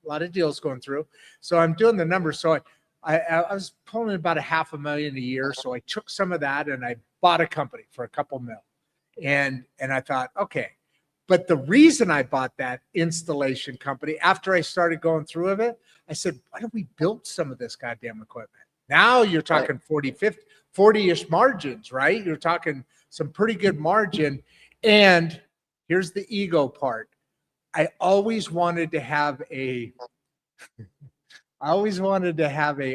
lot of deals going through. So I'm doing the numbers. So I was pulling about $500,000 a year. So I took some of that and I bought a company for a couple mil. And I thought, okay, but the reason I bought that installation company, after I started going through of it, I said, why don't we build some of this goddamn equipment? Now you're talking 40-ish margins, right? You're talking some pretty good margin. And here's the ego part. I always wanted to have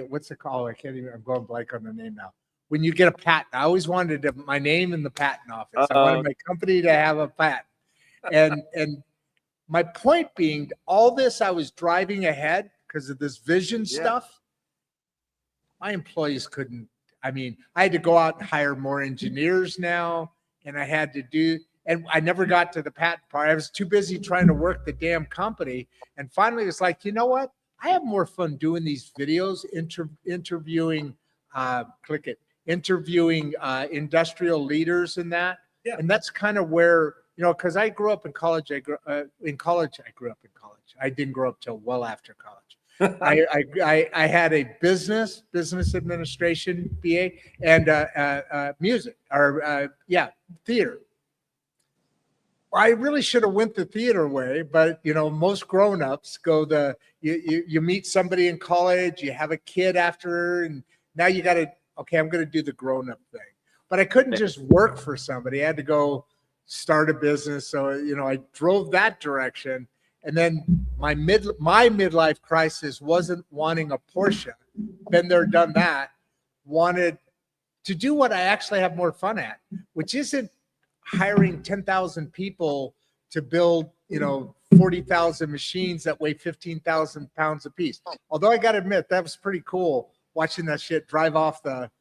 what's it called? I can't even, I'm going blank on the name now. When you get a patent, I always wanted my name in the patent office. I wanted my company to have a patent. And my point being, all this I was driving ahead because of this vision stuff. My employees couldn't. I mean, I had to go out and hire more engineers now, and I had to do. And I never got to the patent part. I was too busy trying to work the damn company. And finally, it's like, you know what? I have more fun doing these videos, interviewing. Interviewing industrial leaders and that. Yeah. And that's kind of where, you know, because I grew up in college. I grew up in college. I didn't grow up till well after college. I had a business administration BA and music or theater. I really should have went the theater way, but you know, most grown-ups go you meet somebody in college, you have a kid after, and now you got to, okay, I'm going to do the grown-up thing. But I couldn't just work for somebody. I had to go start a business. So, you know, I drove that direction. And then my midlife crisis wasn't wanting a Porsche. Been there, done that. Wanted to do what I actually have more fun at, which isn't hiring 10,000 people to build, you know, 40,000 machines that weigh 15,000 pounds a piece. Although I got to admit, that was pretty cool. Watching that shit drive off the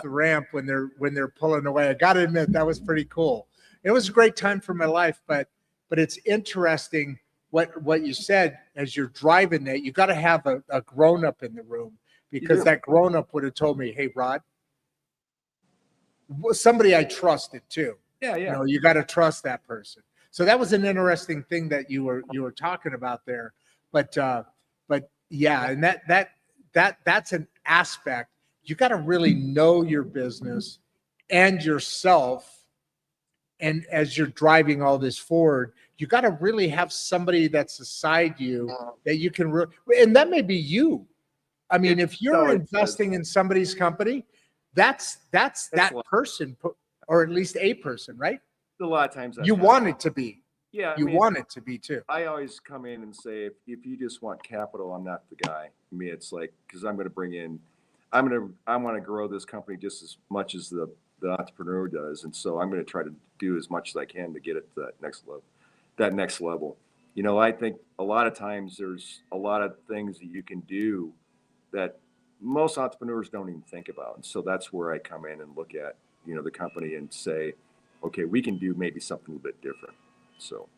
ramp when they're pulling away. I got to admit, that was pretty cool. It was a great time for my life, but it's interesting what you said as you're driving that. You got to have a grown up in the room, because that grown up would have told me, "Hey, Rod," somebody I trusted too. Yeah. You know, you got to trust that person. So that was an interesting thing that you were talking about there. But yeah, and that's an aspect. You got to really know your business and yourself. And as you're driving all this forward, you got to really have somebody that's beside you that you can and that may be you. I mean, if you're investing in somebody's company, that's that person, or at least a person, right? A lot of times you want it to be. Yeah, you want it to be too. I always come in and say, if you just want capital, I'm not the guy. I mean, it's like, because I'm going to bring in, I want to grow this company just as much as the entrepreneur does, and so I'm going to try to do as much as I can to get it to that next level. You know, I think a lot of times there's a lot of things that you can do that most entrepreneurs don't even think about. And so that's where I come in and look at, the company and say, okay, we can do maybe something a bit different. So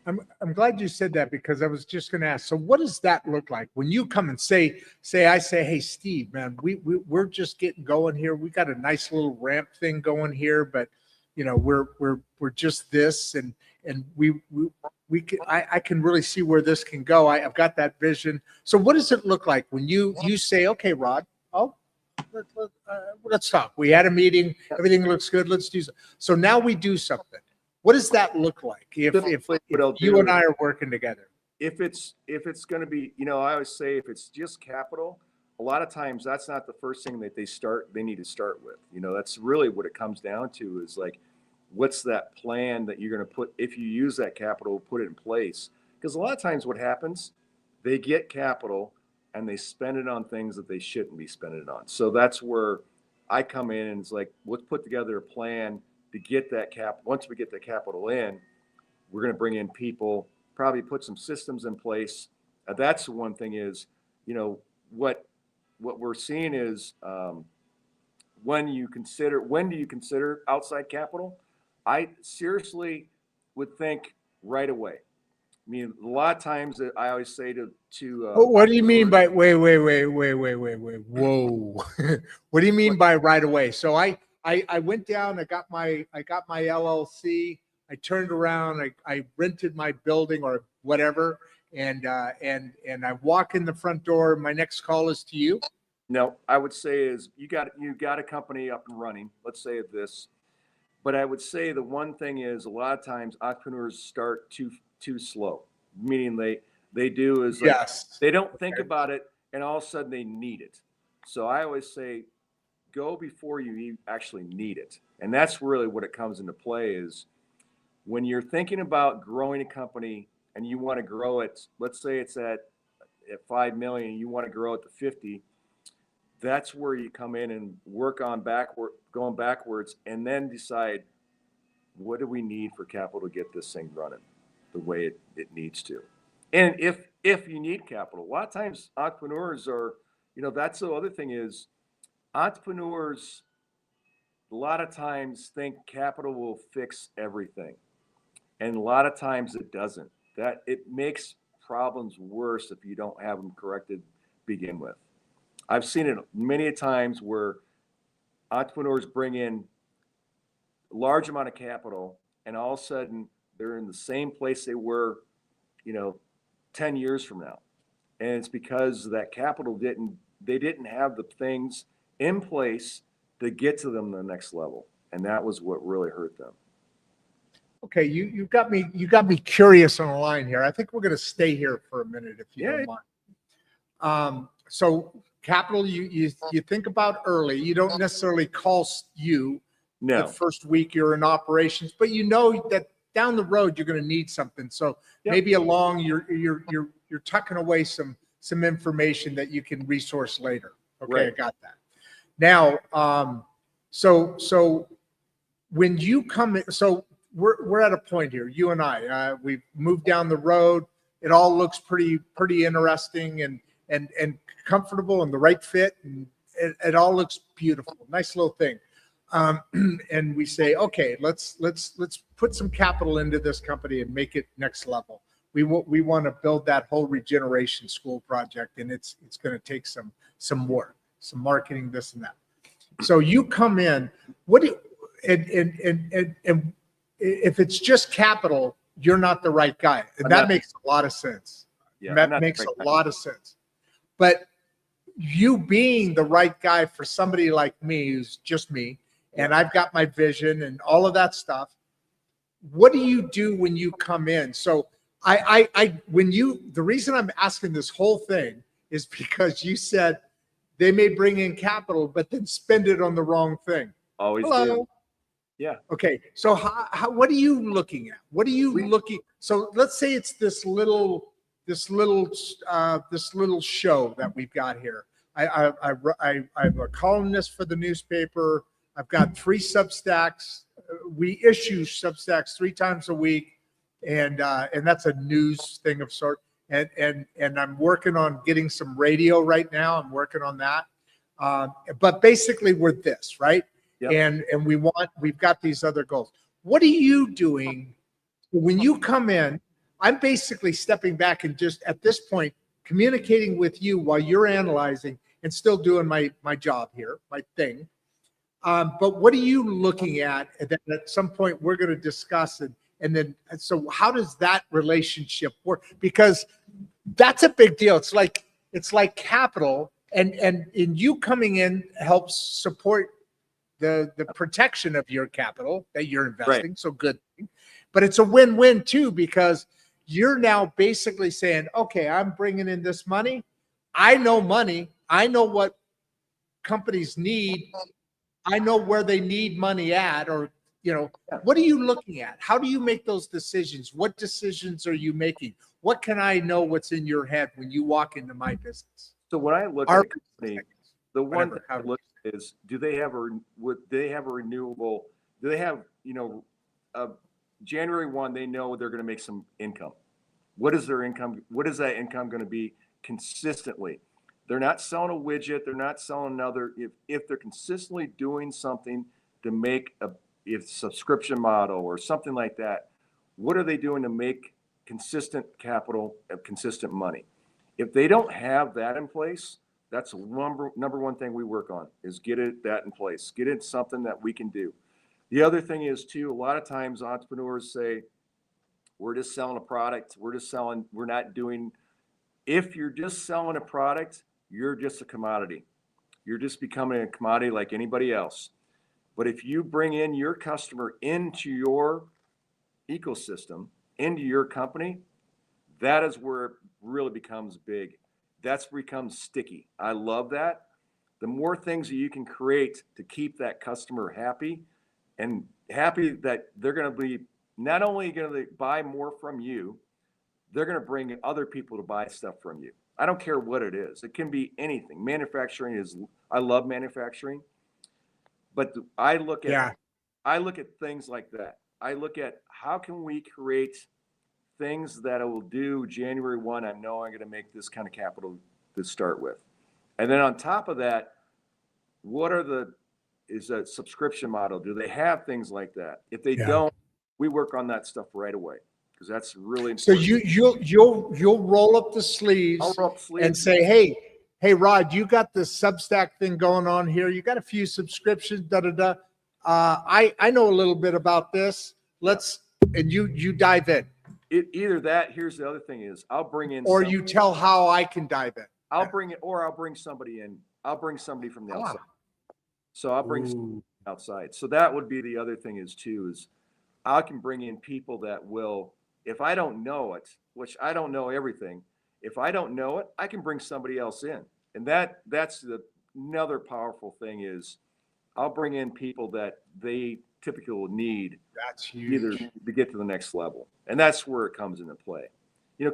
I'm glad you said that, because I was just going to ask. So what does that look like when you come and say, hey, Steve, man, we're just getting going here. We got a nice little ramp thing going here, but we're just this, and I can really see where this can go. I've got that vision. So what does it look like when you say, okay, Rod, let's talk. We had a meeting. Everything looks good. Let's do so. So now we do something. What does that look like if you and I are working together? If it's going to be, I always say, if it's just capital, a lot of times that's not the first thing that they need to start with. That's really what it comes down to, is like, what's that plan that you're going to put, if you use that capital, put it in place. Because a lot of times what happens, they get capital and they spend it on things that they shouldn't be spending it on. So that's where I come in, and it's like, let's put together a plan to get that once we get the capital in, we're going to bring in people, probably put some systems in place. That's the one thing is, what we're seeing is, when do you consider outside capital? I seriously would think right away. I mean, a lot of times that I always say to what do you mean by wait, whoa? What do you mean by right away? So I went down, I got my LLC, I turned around, I rented my building or whatever, and I walk in the front door. My next call is to you. No, I would say is you got a company up and running. Let's say this, but I would say the one thing is, a lot of times entrepreneurs start too slow, meaning they do is like, yes, they don't think about it, and all of a sudden they need it. So I always say, go before you actually need it. And that's really what it comes into play, is when you're thinking about growing a company and you want to grow it, let's say it's at 5 million, you want to grow it to 50. That's where you come in and work on going backwards, and then decide, what do we need for capital to get this thing running the way it needs to. And if you need capital, a lot of times entrepreneurs are, that's the other thing is, entrepreneurs a lot of times think capital will fix everything. And a lot of times it doesn't. That it makes problems worse if you don't have them corrected to begin with. I've seen it many times where entrepreneurs bring in a large amount of capital, and all of a sudden they're in the same place they were, 10 years from now. And it's because that capital they didn't have the things in place to get to them the next level. And that was what really hurt them. Okay, you got me curious on the line here. I think we're going to stay here for a minute, if you don't mind. So capital, you think about early. You don't necessarily call the first week you're in operations, but you know that down the road you're going to need something. So maybe along you're tucking away some information that you can resource later. Okay, right. I got that. Now, so when you come in, so we're at a point here, you and I, we've moved down the road. It all looks pretty interesting and comfortable and the right fit, and it all looks beautiful. Nice little thing. And we say, okay, let's put some capital into this company and make it next level. We want to build that whole regeneration school project, and it's going to take some work, some marketing, this and that. So you come in, and if it's just capital, you're not the right guy, and that makes a lot of sense. Yeah, that makes a lot of sense. But you being the right guy for somebody like me, who's just me, and I've got my vision and all of that stuff. What do you do when you come in? So the reason I'm asking this whole thing is because you said they may bring in capital, but then spend it on the wrong thing. Always do. Yeah. Okay. So what are you looking at? What are you looking? So let's say it's this little show that we've got here. I'm a columnist for the newspaper. I've got 3 Substacks. We issue Substacks 3 times a week, and that's a news thing of sort. And I'm working on getting some radio right now. I'm working on that. But basically we're this, right? Yep. And we've got these other goals. What are you doing when you come in? I'm basically stepping back and just at this point communicating with you while you're analyzing and still doing my job here, my thing. But what are you looking at that at some point we're going to discuss and then so how does that relationship work? Because that's a big deal. It's like capital and in you coming in helps support the protection of your capital that you're investing. Right. So good. But it's a win-win too, because you're now basically saying, okay, I'm bringing in this money. I know money. I know what companies need. I know where they need money at, or, what are you looking at? How do you make those decisions? What decisions are you making? What can I know what's in your head when you walk into my business? So when I look at a company, the one thing I look at is, do they have a renewable, do they have, January 1, they know they're going to make some income. What is their income? What is that income going to be consistently? They're not selling a widget. They're not selling another. If they're consistently doing something to make a subscription model or something like that, what are they doing to make consistent capital and consistent money? If they don't have that in place, that's number one thing we work on is get that in place. Get it something that we can do. The other thing is too, a lot of times entrepreneurs say, we're just selling a product. We're not doing, if you're just selling a product, you're just a commodity. You're just becoming a commodity like anybody else. But if you bring in your customer into your ecosystem, into your company, that is where it really becomes big. That becomes sticky. I love that. The more things that you can create to keep that customer happy and happy that they're going to be not only going to buy more from you, they're going to bring other people to buy stuff from you. I don't care what it is. It can be anything. Manufacturing I love manufacturing, but I look at things like that. I look at how can we create things that I will do January 1. I know I'm going to make this kind of capital to start with. And then on top of that, is a subscription model? Do they have things like that? If they don't, we work on that stuff right away. Because that's really important. So you'll roll up the sleeves, and say, hey, Rod, you got this Substack thing going on here. You got a few subscriptions, I know a little bit about this. And you dive in. Either that. Here's the other thing is I'll bring in, or you tell how I can dive in. I'll bring somebody in. I'll bring somebody from the outside. So I'll bring somebody outside. So that would be the other thing is I can bring in people that will. If I don't know it, which I don't know everything, if I don't know it, I can bring somebody else in. And that's another powerful thing is I'll bring in people that they typically will need either to get to the next level. And that's where it comes into play.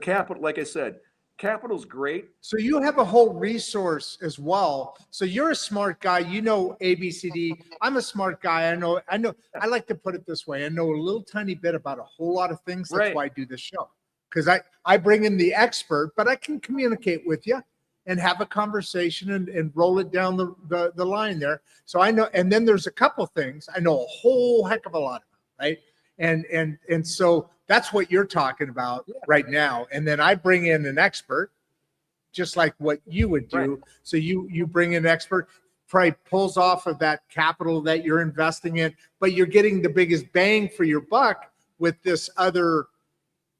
Capital, like I said, capital's great. So you have a whole resource as well. So you're a smart guy, ABCD. I'm a smart guy. I know. I like to put it this way. I know a little tiny bit about a whole lot of things. That's why I do this show. Because I bring in the expert, but I can communicate with you and have a conversation and roll it down the line there. So I know, and then there's a couple things I know a whole heck of a lot about, right? And so that's what you're talking about right now. And then I bring in an expert, just like what you would do. Right. So you bring in an expert, probably pulls off of that capital that you're investing in, but you're getting the biggest bang for your buck with this other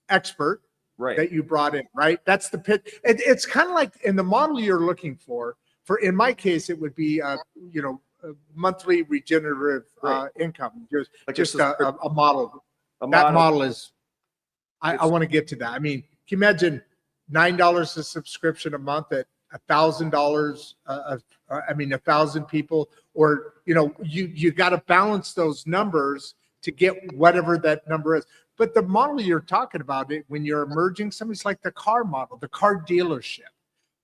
expert that you brought in, right? That's the pitch. It's kind of like in the model you're looking for in my case, it would be, a monthly regenerative income, just a model. That model is, I want to get to that. I mean, can you imagine $9 a subscription a month at $1,000? 1,000 people, or you got to balance those numbers to get whatever that number is. But the model you're talking about, when you're emerging, somebody's like the car model, the car dealership.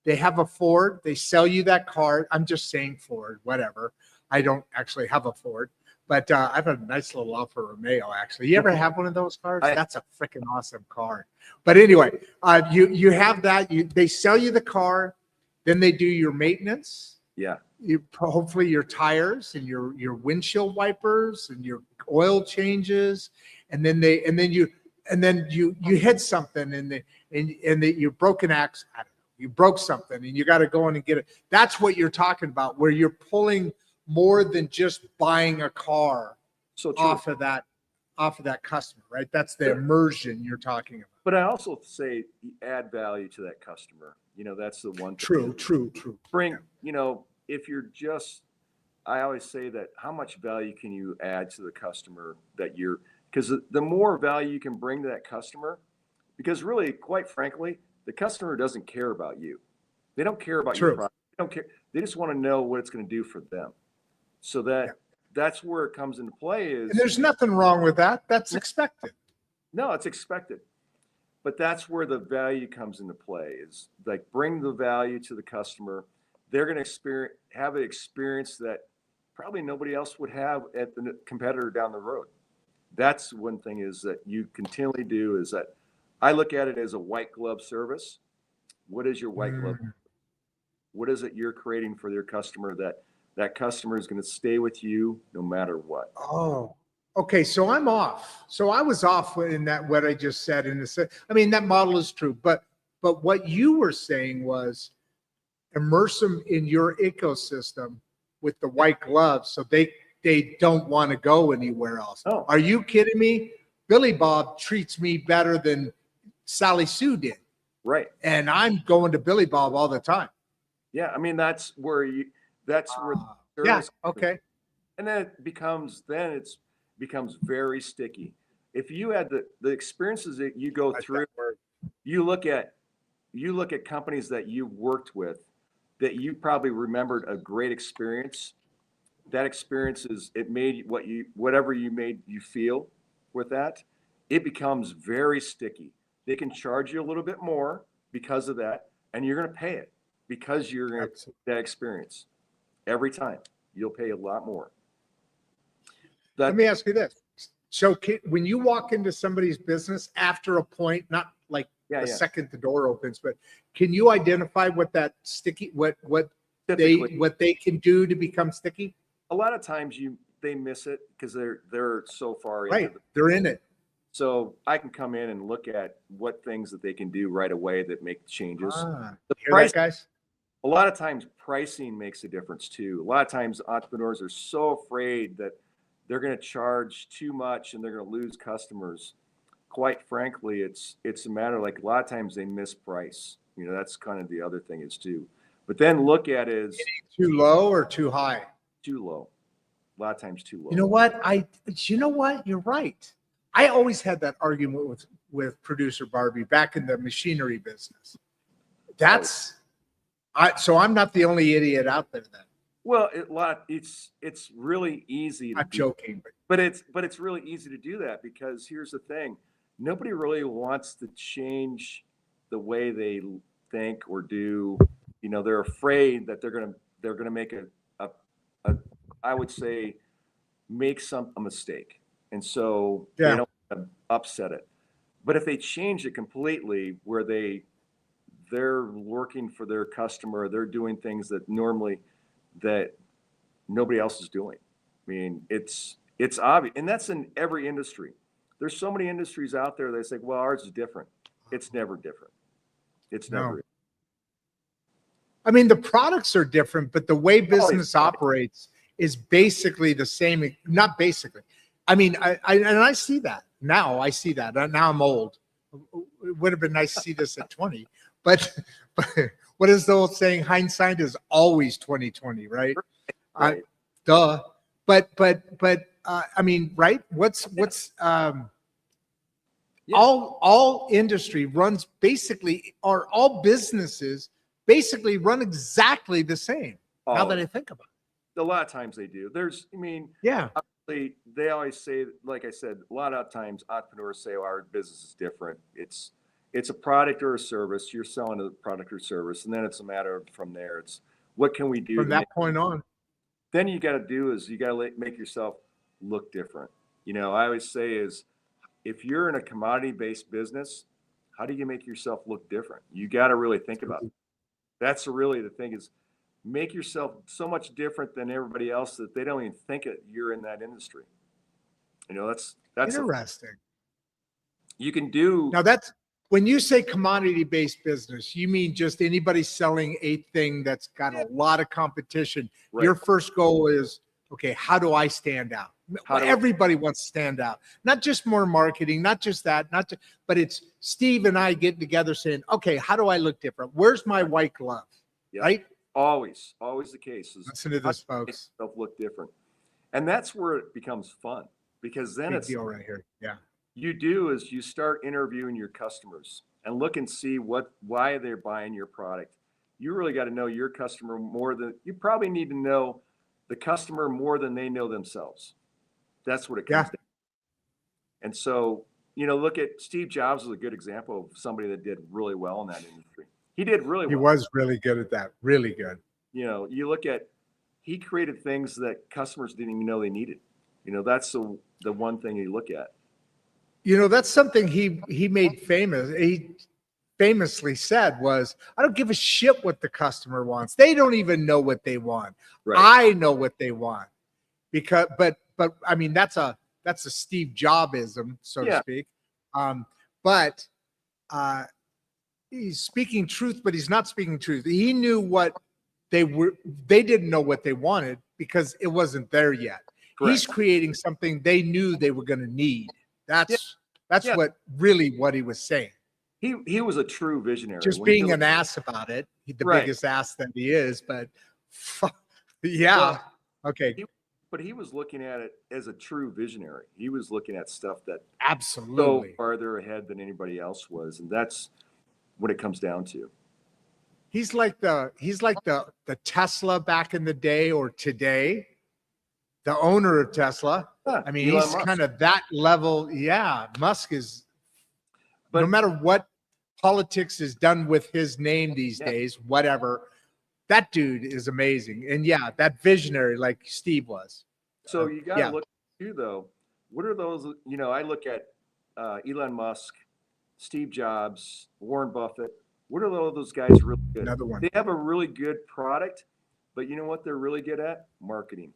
They have a Ford, they sell you that car. I'm just saying Ford, whatever. I don't actually have a Ford, but I have a nice little Alfa Romeo, actually. You ever have one of those cars? That's a freaking awesome car. But anyway, you have that. They sell you the car, then they do your maintenance. Yeah. Hopefully your tires and your windshield wipers and your oil changes, and then you hit something and you broke an axe. I don't know, you broke something and you got to go in and get it. That's what you're talking about, where you're pulling more than just buying a car So true. off of that customer, right? That's the immersion you're talking about. But I also say add value to that customer. That's the one thing. True. Bring, if you're just, I always say that how much value can you add to the customer because the more value you can bring to that customer, because really, quite frankly, the customer doesn't care about you. They don't care about your product. They don't care. They just want to know what it's going to do for them. So that's where it comes into play is. And there's nothing wrong with that. That's expected. No, it's expected. But that's where the value comes into play is like bring the value to the customer. They're going to have an experience that probably nobody else would have at the competitor down the road. That's one thing is that you continually do is that I look at it as a white glove service. What is your white glove? What is it you're creating for your customer that customer is going to stay with you no matter what? Oh, okay. So I'm off. So I was off in that, what I just said. I mean, that model is true, but what you were saying was immerse them in your ecosystem with the white gloves so they don't want to go anywhere else. Oh. Are you kidding me? Billy Bob treats me better than Sally Sue did. Right. And I'm going to Billy Bob all the time. Yeah. I mean, that's where yeah. Okay. And then it becomes very sticky. If you had the experiences that you go through, you look at companies that you've worked with that you probably remembered a great experience. That experience it made whatever you made you feel with that, it becomes very sticky. They can charge you a little bit more because of that, and you're going to pay it because you're going to that experience. Every time you'll pay a lot more. Let me ask you this. So when you walk into somebody's business after a point, not like second the door opens, but can you identify what that sticky, what they can do to become sticky? A lot of times they miss it because they're so far right. They're in it. So I can come in and look at what things that they can do right away that make changes. The price, guys. A lot of times pricing makes a difference too. A lot of times entrepreneurs are so afraid that they're going to charge too much and they're going to lose customers. Quite frankly, it's a matter like a lot of times they miss price. That's kind of the other thing is too. But then look at it as too low or too high. Too low. A lot of times too low. You know what? You're right. I always had that argument with producer Barbie back in the machinery business. So I'm not the only idiot out there then. Well, it's really easy. I'm joking, but it's really easy to do that because here's the thing: nobody really wants to change the way they think or do. They're afraid that they're gonna make I would say make a mistake, and so they don't want to upset it. But if they change it completely, where they're working for their customer, they're doing things that nobody else is doing. I mean, it's obvious, and that's in every industry. There's so many industries out there that say, well, ours is different. It's never different. It's never. I mean, the products are different, but the way business operates is basically the same. Not basically. I mean, I see that now. I see that now. I'm old. It would have been nice to see this at 20, but what is the old saying? Hindsight is always 20/20, right? Right. Duh. But I mean, right? All industry runs basically, or all businesses basically run exactly the same. Now that I think about it, a lot of times they do. Obviously, they always say, like I said, a lot of times entrepreneurs say, "Oh, our business is different. It's a product or a service. You're selling a product or service, and then it's a matter of from there. It's what can we do from that point on." Then you got to do is you got to make yourself look different. I always say is if you're in a commodity-based business, how do you make yourself look different? You got to really think about it. That's really the thing is make yourself so much different than everybody else that they don't even think it, you're in that industry. You know, that's Interesting. you can do. Now that's when you say commodity-based business, you mean just anybody selling a thing that's got a lot of competition. Right. Your first goal is, okay, how do I stand out? How do I- Everybody wants to stand out. Not just more marketing, not just that, but it's Steve and I getting together saying, okay, how do I look different? Where's my white glove? Yeah. Right? Always the case is Listen to this, how do you make folks. yourself look different. And that's where it becomes fun, because then Big it's deal right here. Yeah. you do is you start interviewing your customers and look and see why they're buying your product. You really got to know your customer more than you probably need to know the customer more than they know themselves. That's what it comes down. And so, you know, look at Steve Jobs is a good example of somebody that did really well in that industry. He did really well. He was really good at that. Really good. You know, you look at, he created things that customers didn't even know they needed. You know, that's the one thing you look at. You know, that's something he made famous. He famously said was, I don't give a shit what the customer wants. They don't even know what they want. Right. I know what they want. Because but I mean that's a Steve Jobism, so to speak. But he's speaking truth, but he's not speaking truth. He knew what they didn't know what they wanted because it wasn't there yet. Correct. He's creating something they knew they were going to need. That's what he was saying. He was a true visionary. Just being an ass about it, the biggest ass that he is. But yeah, well, okay. But he was looking at it as a true visionary. He was looking at stuff that absolutely so farther ahead than anybody else was, and that's what it comes down to. He's like the Tesla back in the day or today, the owner of Tesla. I mean, Elon he's Musk. Kind of that level. Yeah, Musk is. But no matter what politics is done with his name these days, whatever, that dude is amazing. And yeah, that visionary like Steve was. So you got to look too, though. What are those? You know, I look at Elon Musk, Steve Jobs, Warren Buffett. What are all those guys really good? Another one. They have a really good product, but you know what they're really good at? Marketing.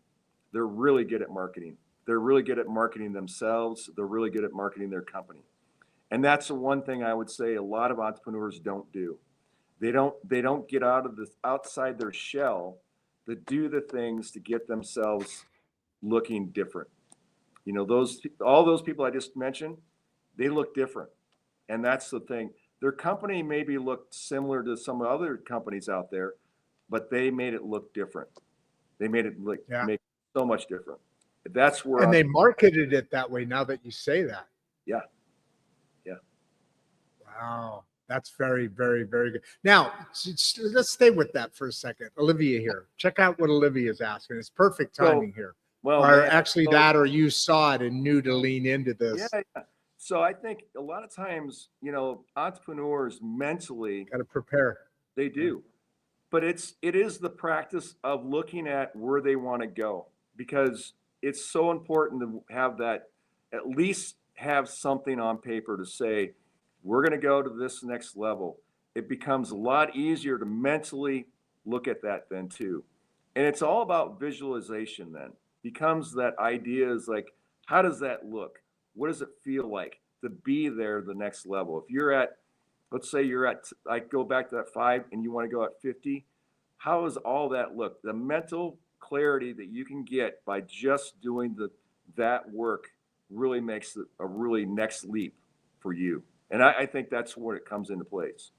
They're really good at marketing. They're really good at marketing themselves. They're really good at marketing their company. And that's the one thing I would say a lot of entrepreneurs don't do. They don't get outside their shell to do the things to get themselves looking different. You know, all those people I just mentioned, they look different. And that's the thing. Their company maybe looked similar to some other companies out there, but they made it look different. They made it make so much different. That's where they marketed it that way. Now that you say that, yeah. Wow, that's very, very, very good. Now let's stay with that for a second. Olivia here. Check out what Olivia is asking. It's perfect timing here. Well, or actually that, or you saw it and knew to lean into this. Yeah. So I think a lot of times, you know, entrepreneurs mentally got to prepare. They do. But it is the practice of looking at where they want to go, because it's so important to have that, at least have something on paper to say, we're going to go to this next level. It becomes a lot easier to mentally look at that then too. And it's all about visualization then. Becomes that idea is like, how does that look? What does it feel like to be there the next level? If you're at, let's say you're at, I go back to that 5 and you want to go at 50, how does all that look? The mental clarity that you can get by just doing that work really makes it a really next leap for you. And I think that's where it comes into place.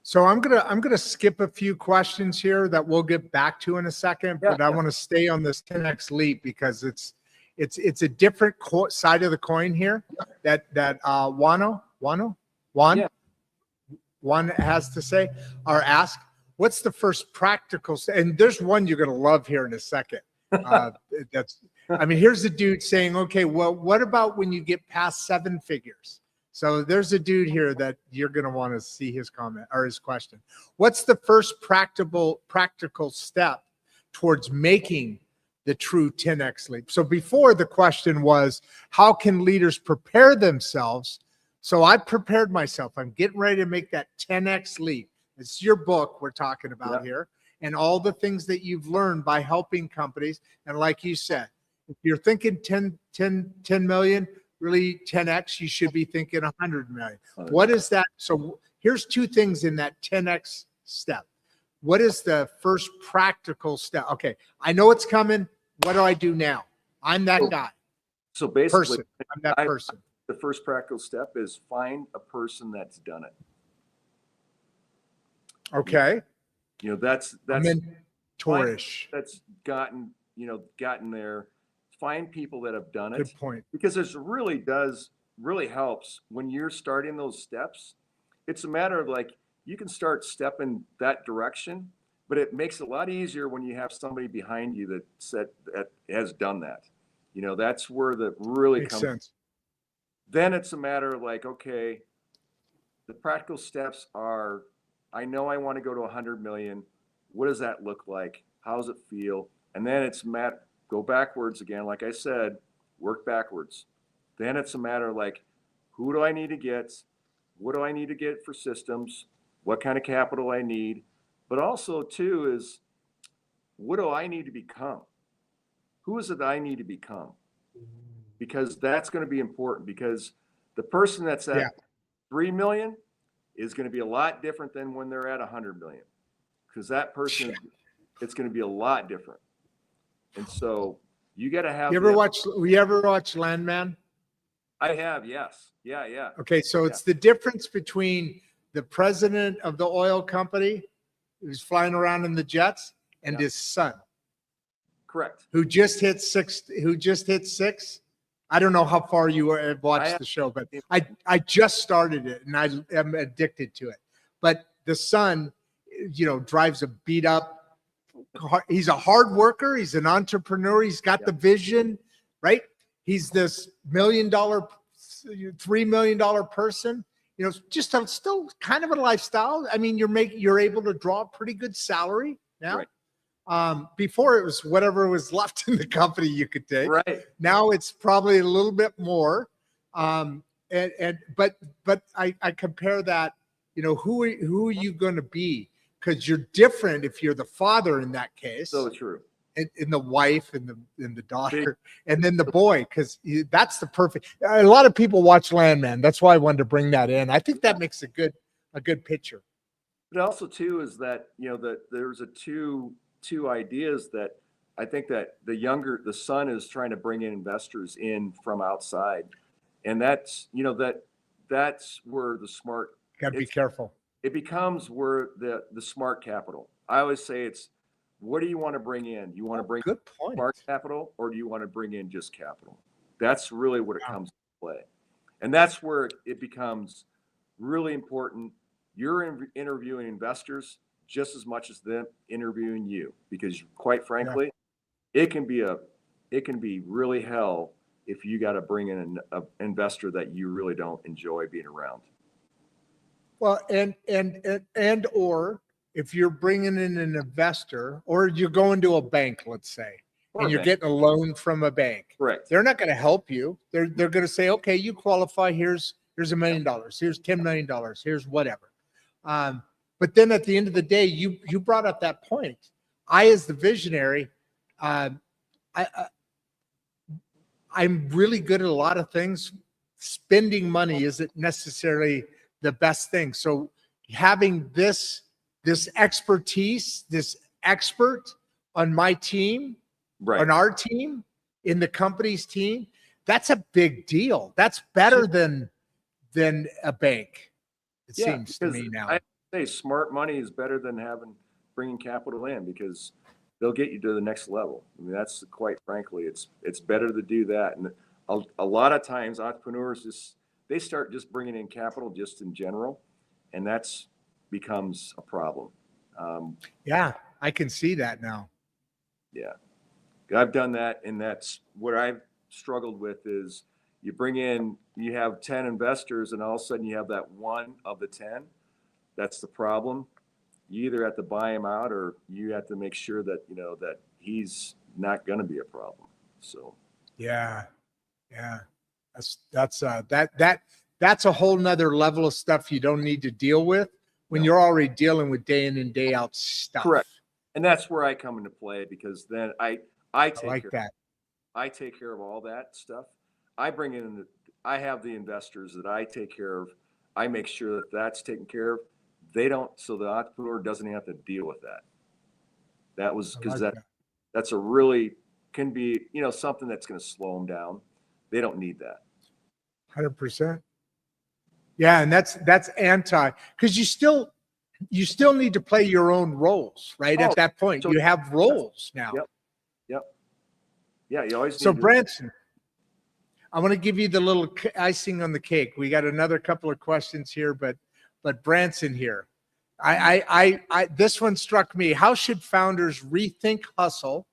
So I'm gonna skip a few questions here that we'll get back to in a second, but I want to stay on this 10x leap because it's a different side of the coin here that Juan has to say or ask. What's the first practical? And there's one you're gonna love here in a second. Here's the dude saying, okay, well, what about when you get past 7 figures? So there's a dude here that you're going to want to see his comment or his question. What's the first practical step towards making the true 10x leap? So before, the question was, how can leaders prepare themselves? So I prepared myself. I'm getting ready to make that 10x leap. It's your book we're talking about Yeah. here, and all the things that you've learned by helping companies. And like you said, if you're thinking 10 million, really 10x, you should be thinking 100 million. What is that? So here's two things in that 10x step. What is the first practical step? Okay, I know it's coming. What do I do now? I'm that guy. So basically, Person. I'm that person. the first practical step is find a person that's done it. Okay. You know, that's mentorish. that's gotten there. Find people that have done it. Good point. Because it really helps when you're starting those steps. It's a matter of like, you can start stepping that direction, but it makes it a lot easier when you have somebody behind you that has done that. You know, that's where the really Makes comes. sense. Then it's a matter of like, okay, the practical steps are, I know I want to go to 100 million. What does that look like? How does it feel? And then it's go backwards again. Like I said, work backwards. Then it's a matter of like, who do I need to get? What do I need to get for systems? What kind of capital I need? But also too is, what do I need to become? Who is it that I need to become? Because that's going to be important, because the person that's at 3 million is going to be a lot different than when they're at 100 million, because that person, it's going to be a lot different. And so you got to have. You ever watch Landman? I have, yes. Yeah. Okay, so it's the difference between the president of the oil company who's flying around in the jets and his son. Correct. Who just hit six. I don't know how far you watched the show, but I just started it and I am addicted to it. But the son, drives a beat up. He's a hard worker. He's an entrepreneur. He's got the vision, right? He's this $3 million person. Just still kind of a lifestyle. I mean, you're able to draw a pretty good salary now. Right. Before it was whatever was left in the company you could take. Right. Now it's probably a little bit more. But I compare that, who are you going to be? Because you're different if you're the father in that case. So true. And the wife and the daughter and then the boy, because that's the perfect. A lot of people watch Landman. That's why I wanted to bring that in. I think that makes a good picture. But also too is that that there's two ideas that I think that the son is trying to bring in investors in from outside, and that's that's where the smart. Got to be careful. It becomes where the smart capital. I always say it's, what do you want to bring in? You want to bring smart capital, or do you want to bring in just capital? That's really what it comes to play. And that's where it becomes really important. You're interviewing investors just as much as them interviewing you, because quite frankly, it can be really hell if you got to bring in an investor that you really don't enjoy being around. Well, or if you're bringing in an investor, or you're going to a bank, let's say, and you're getting a loan from a bank. Correct. They're not going to help you. They're going to say, okay, you qualify. Here's $1 million. Here's $10 million. Here's whatever. But then at the end of the day, you brought up that point. I, as the visionary, I'm really good at a lot of things. Spending money isn't necessarily the best thing. So having this expertise, this expert on my team, on our team, in the company's team, that's a big deal. That's better than a bank. It seems to me now. I say smart money is better than bringing capital in, because they'll get you to the next level. I mean, that's quite frankly, it's better to do that. And a lot of times entrepreneurs they start just bringing in capital just in general, and that's becomes a problem. I can see that now. Yeah, I've done that, and that's what I've struggled with. Is you have 10 investors, and all of a sudden you have that one of the 10. That's the problem. You either have to buy him out, or you have to make sure that that he's not going to be a problem. So that's a whole nother level of stuff you don't need to deal with when No. you're already dealing with day in and day out stuff. Correct. And that's where I come into play, because then I I take like care that. I take care of all that stuff. I have the investors that I take care of. I make sure that that's taken care of. They don't, so the entrepreneur doesn't have to deal with that. That was I because like that. that's a really can be, something that's going to slow them down. They don't need that. 100%. Yeah, and that's because you still need to play your own roles, right? Oh, At that point, so you have roles now. Yep. Yep. Yeah, you always So need to. Branson, I want to give you the little icing on the cake. We got another couple of questions here, but Branson here, I this one struck me. How should founders rethink hustle?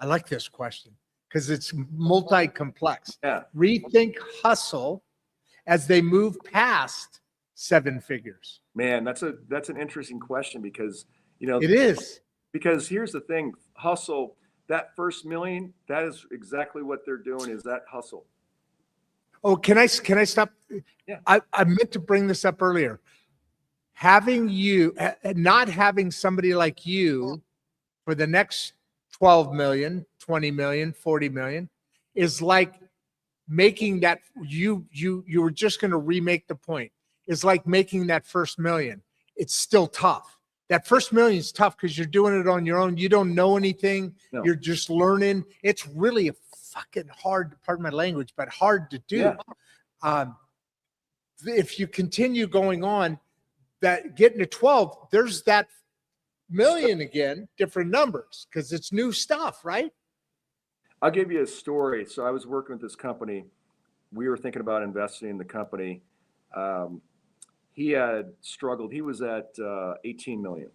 I like this question because it's multi-complex. Yeah. Rethink hustle as they move past 7 figures. Man, that's an interesting question, because It is. because here's the thing, hustle, that first million, that is exactly what they're doing, is that hustle. Oh, can I stop? Yeah. I meant to bring this up earlier. Having you, not having somebody like you for the next 12 million, 20 million, 40 million is like making that you were just going to remake the point. It's like making that first million. It's still tough. That first million is tough because you're doing it on your own. You don't know anything. No. You're just learning. It's really a fucking hard, pardon my language, but hard to do. Yeah. If you continue going on, that getting to 12, there's that million again, different numbers, because it's new stuff, right? I'll give you a story. So I was working with this company. We were thinking about investing in the company. He had struggled. He was at 18 million.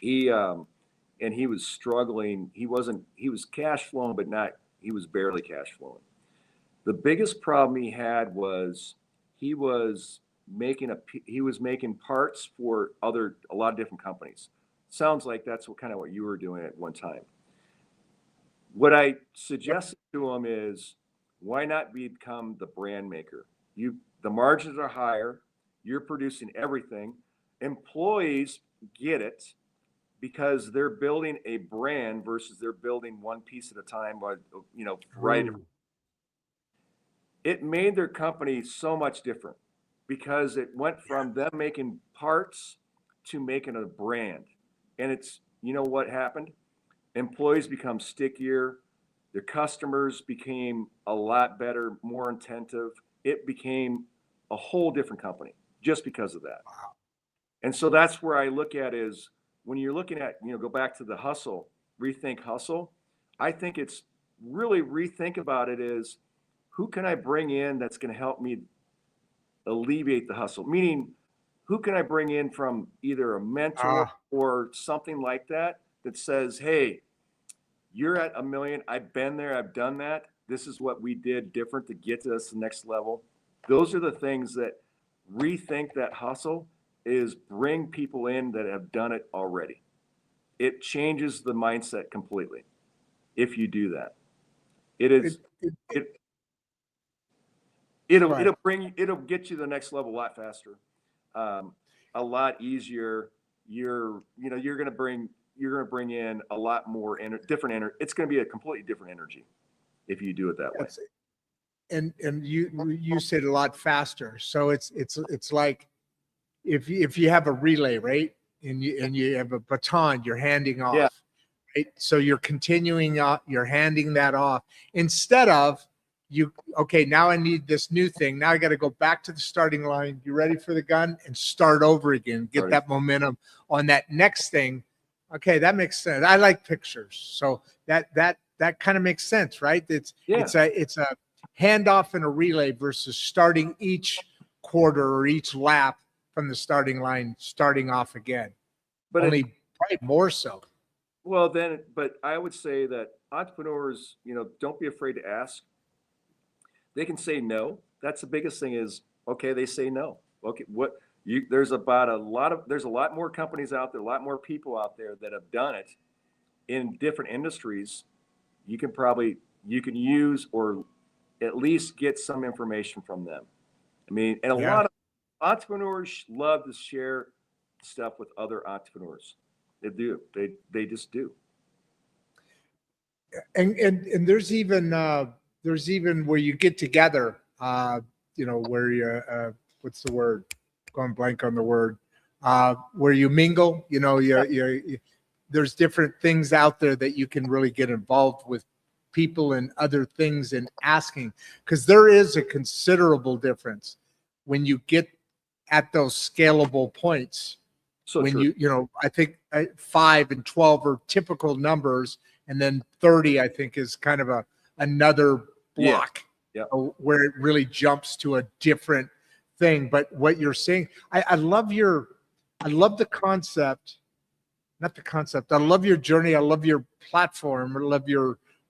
And he was struggling. He was cash flowing, but he was barely cash flowing. The biggest problem he had was he was making parts for a lot of different companies. Sounds like that's what you were doing at one time. What I suggested to him is, why not become the brand maker? The margins are higher. You're producing everything. Employees get it because they're building a brand versus they're building one piece at a time. Right. Ooh. It made their company so much different because it went from them making parts to making a brand. And what happened? Employees become stickier. Their customers became a lot better, more attentive. It became a whole different company just because of that. Wow. And so that's where I look at is when you're looking at, go back to the hustle, rethink hustle. I think it's really rethink about it is, who can I bring in that's going to help me alleviate the hustle? Meaning, who can I bring in from either a mentor or something like that says, hey, you're at a million. I've been there. I've done that. This is what we did different to get to this next level. Those are the things that rethink that hustle is, bring people in that have done it already. It changes the mindset completely if you do that. It'll get you to the next level a lot faster, a lot easier. You're going to bring in a lot more different energy. It's going to be a completely different energy if you do it that way. And you said a lot faster. So it's like if you have a relay, right? And you have a baton you're handing off. Yeah. Right? So you're continuing you're handing that off instead of okay, now I need this new thing. Now I got to go back to the starting line. You ready for the gun and start over again. Get that momentum on that next thing. Okay, that makes sense. I like pictures. So that kind of makes sense, right? It's a handoff and a relay versus starting each quarter or each lap from the starting line, starting off again. But probably more so. Well, but I would say that entrepreneurs, don't be afraid to ask. They can say no. That's the biggest thing is, okay, they say no. Okay, there's a lot more companies out there, a lot more people out there that have done it in different industries. You can use or at least get some information from them. I mean, and a lot of entrepreneurs love to share stuff with other entrepreneurs. They do. They just do. And there's even where you get together, where you what's the word? Going blank on the word. Where you mingle, there's different things out there that you can really get involved with people and other things and asking, because there is a considerable difference when you get at those scalable points. So when true. I think 5 and 12 are typical numbers, and then 30 I think is kind of another block. Yeah. Where it really jumps to a different thing. But what you're saying, I love the concept, not the concept. I love your journey. I love your platform. I love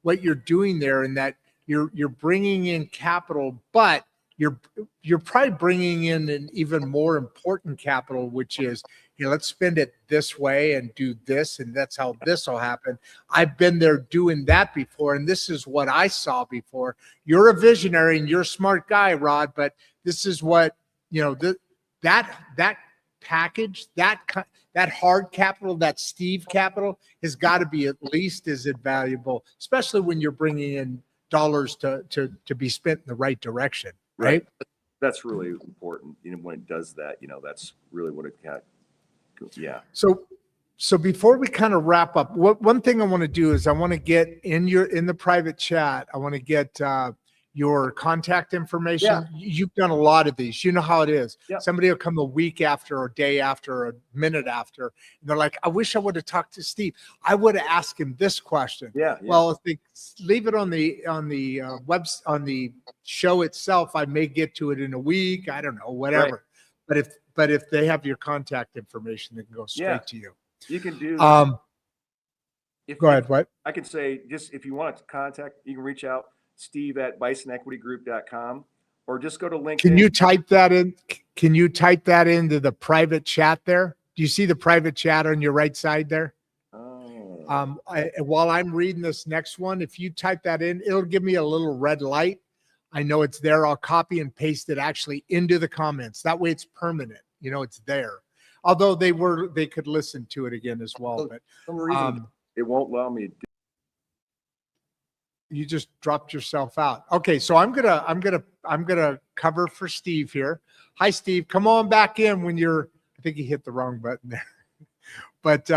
what you're doing there, and that you're bringing in capital, but you're probably bringing in an even more important capital, which is, let's spend it this way and do this, and that's how this will happen. I've been there doing that before, and this is what I saw before. You're a visionary and you're a smart guy, Rod, but this is what, that package, that hard capital, that Steve capital has got to be at least as valuable, especially when you're bringing in dollars to be spent in the right direction. Right. That's really important. When it does that, that's really what it got. Yeah. So before we kind of wrap up, one thing I want to do is I want to get in the private chat. I want to get your contact information. Yeah. You've done a lot of these. You know how it is. Yeah. Somebody will come a week after, or a day after, or a minute after, and they're like, I wish I would have talked to Steve. I would have asked him this question. Yeah. Well, if they leave it on the web, on the show itself, I may get to it in a week. I don't know, whatever. Right. But if they have your contact information, they can go straight to you. You can do. Go ahead. What? I can say, just if you want to contact, you can reach out, steve@bisonequitygroup.com, or just go to LinkedIn. Can you type that in? Can you type that into the private chat there? Do you see the private chat on your right side there? Oh. While I'm reading this next one, if you type that in, it'll give me a little red light. I know it's there. I'll copy and paste it actually into the comments. That way it's permanent. It's there. Although they could listen to it again as well. But for some reason, it won't allow me to do. You just dropped yourself out. Okay, so I'm gonna cover for Steve here. Hi, Steve. Come on back in when you're. I think he hit the wrong button there. But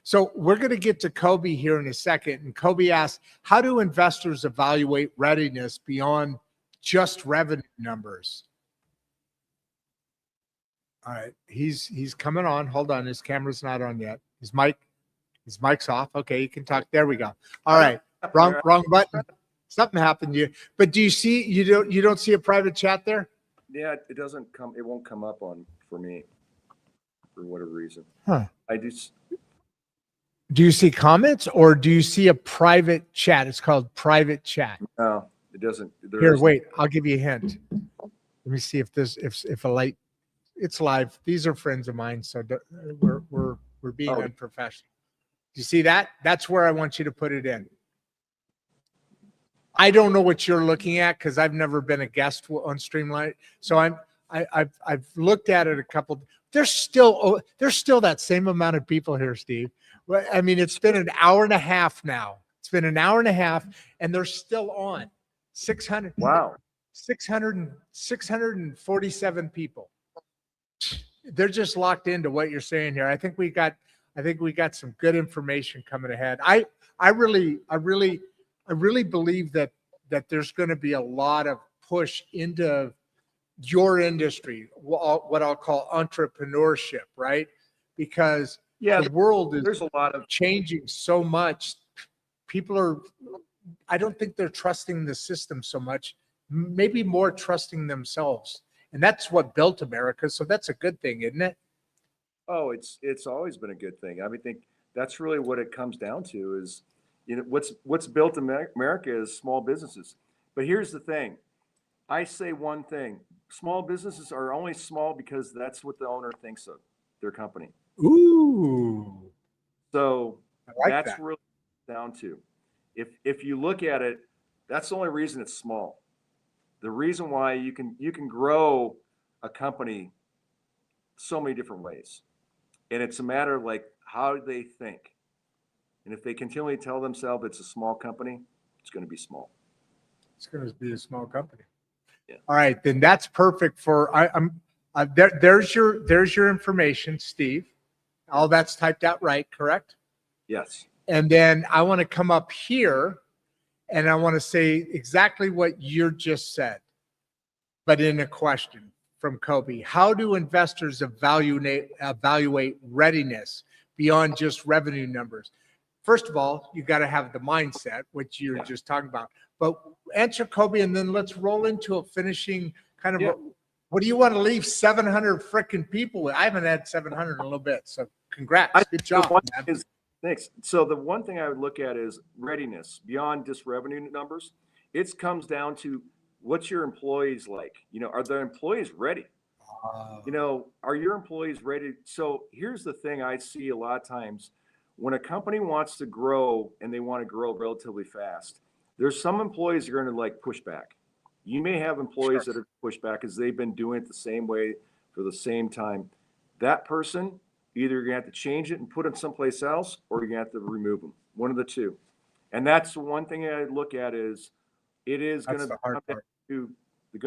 so we're gonna get to Kobe here in a second. And Kobe asked, how do investors evaluate readiness beyond just revenue numbers? All right, he's coming on. Hold on, his camera's not on yet. His mic's off. Okay, you can talk. There we go. All right, wrong button. Something happened to you. But do you see? You don't see a private chat there? Yeah, it doesn't come. It won't come up for me for whatever reason. Huh? I just. Do you see comments, or do you see a private chat? It's called private chat. No, it doesn't. Here, wait. I'll give you a hint. Let me see if a light. It's live. These are friends of mine, so we're being unprofessional. Do you see that? That's where I want you to put it in. I don't know what you're looking at because I've never been a guest on Streamline. So I've looked at it a couple. There's still that same amount of people here, Steve. I mean, it's been an hour and a half now. It's been an hour and a half, and they're still on. 600. Wow. 647 people. They're just locked into what you're saying here. I think we got some good information coming ahead. I really believe that there's going to be a lot of push into your industry, what I'll call entrepreneurship, right? Because the world is changing so much. I don't think they're trusting the system so much, maybe more trusting themselves. And that's what built America. So that's a good thing, isn't it? Oh, it's always been a good thing. I think that's really what it comes down to is, what's built America is small businesses. But here's the thing. I say one thing. Small businesses are only small because that's what the owner thinks of their company. Ooh. So that's that. really down to. If you look at it, that's the only reason it's small. The reason why you can grow a company so many different ways. And it's a matter of like how they think. And if they continually tell themselves it's a small company, it's going to be small. It's going to be a small company. Yeah. All right, then that's perfect for there's your information, Steve. All that's typed out right, correct? Yes. And then I want to come up here and I want to say exactly what you just said, but in a question from Kobe. How do investors evaluate readiness beyond just revenue numbers? First of all, you got to have the mindset, which you're just talking about. But answer Kobe, and then let's roll into a finishing kind of. What do you want to leave 700 freaking people with? I haven't had 700 in a little bit, so congrats, good job. Thanks. So the one thing I would look at is readiness beyond just revenue numbers. It comes down to what's your employees like? You know, are the employees ready? You know, are your employees ready? So here's the thing I see a lot of times when a company wants to grow and they want to grow relatively fast, there's some employees that are going to like push back. You may have employees that are push back because they've been doing it the same way for the same time. That person, either you're going to have to change it and put them someplace else, or you're going to have to remove them. One of the two. And that's the one thing I look at is it is going to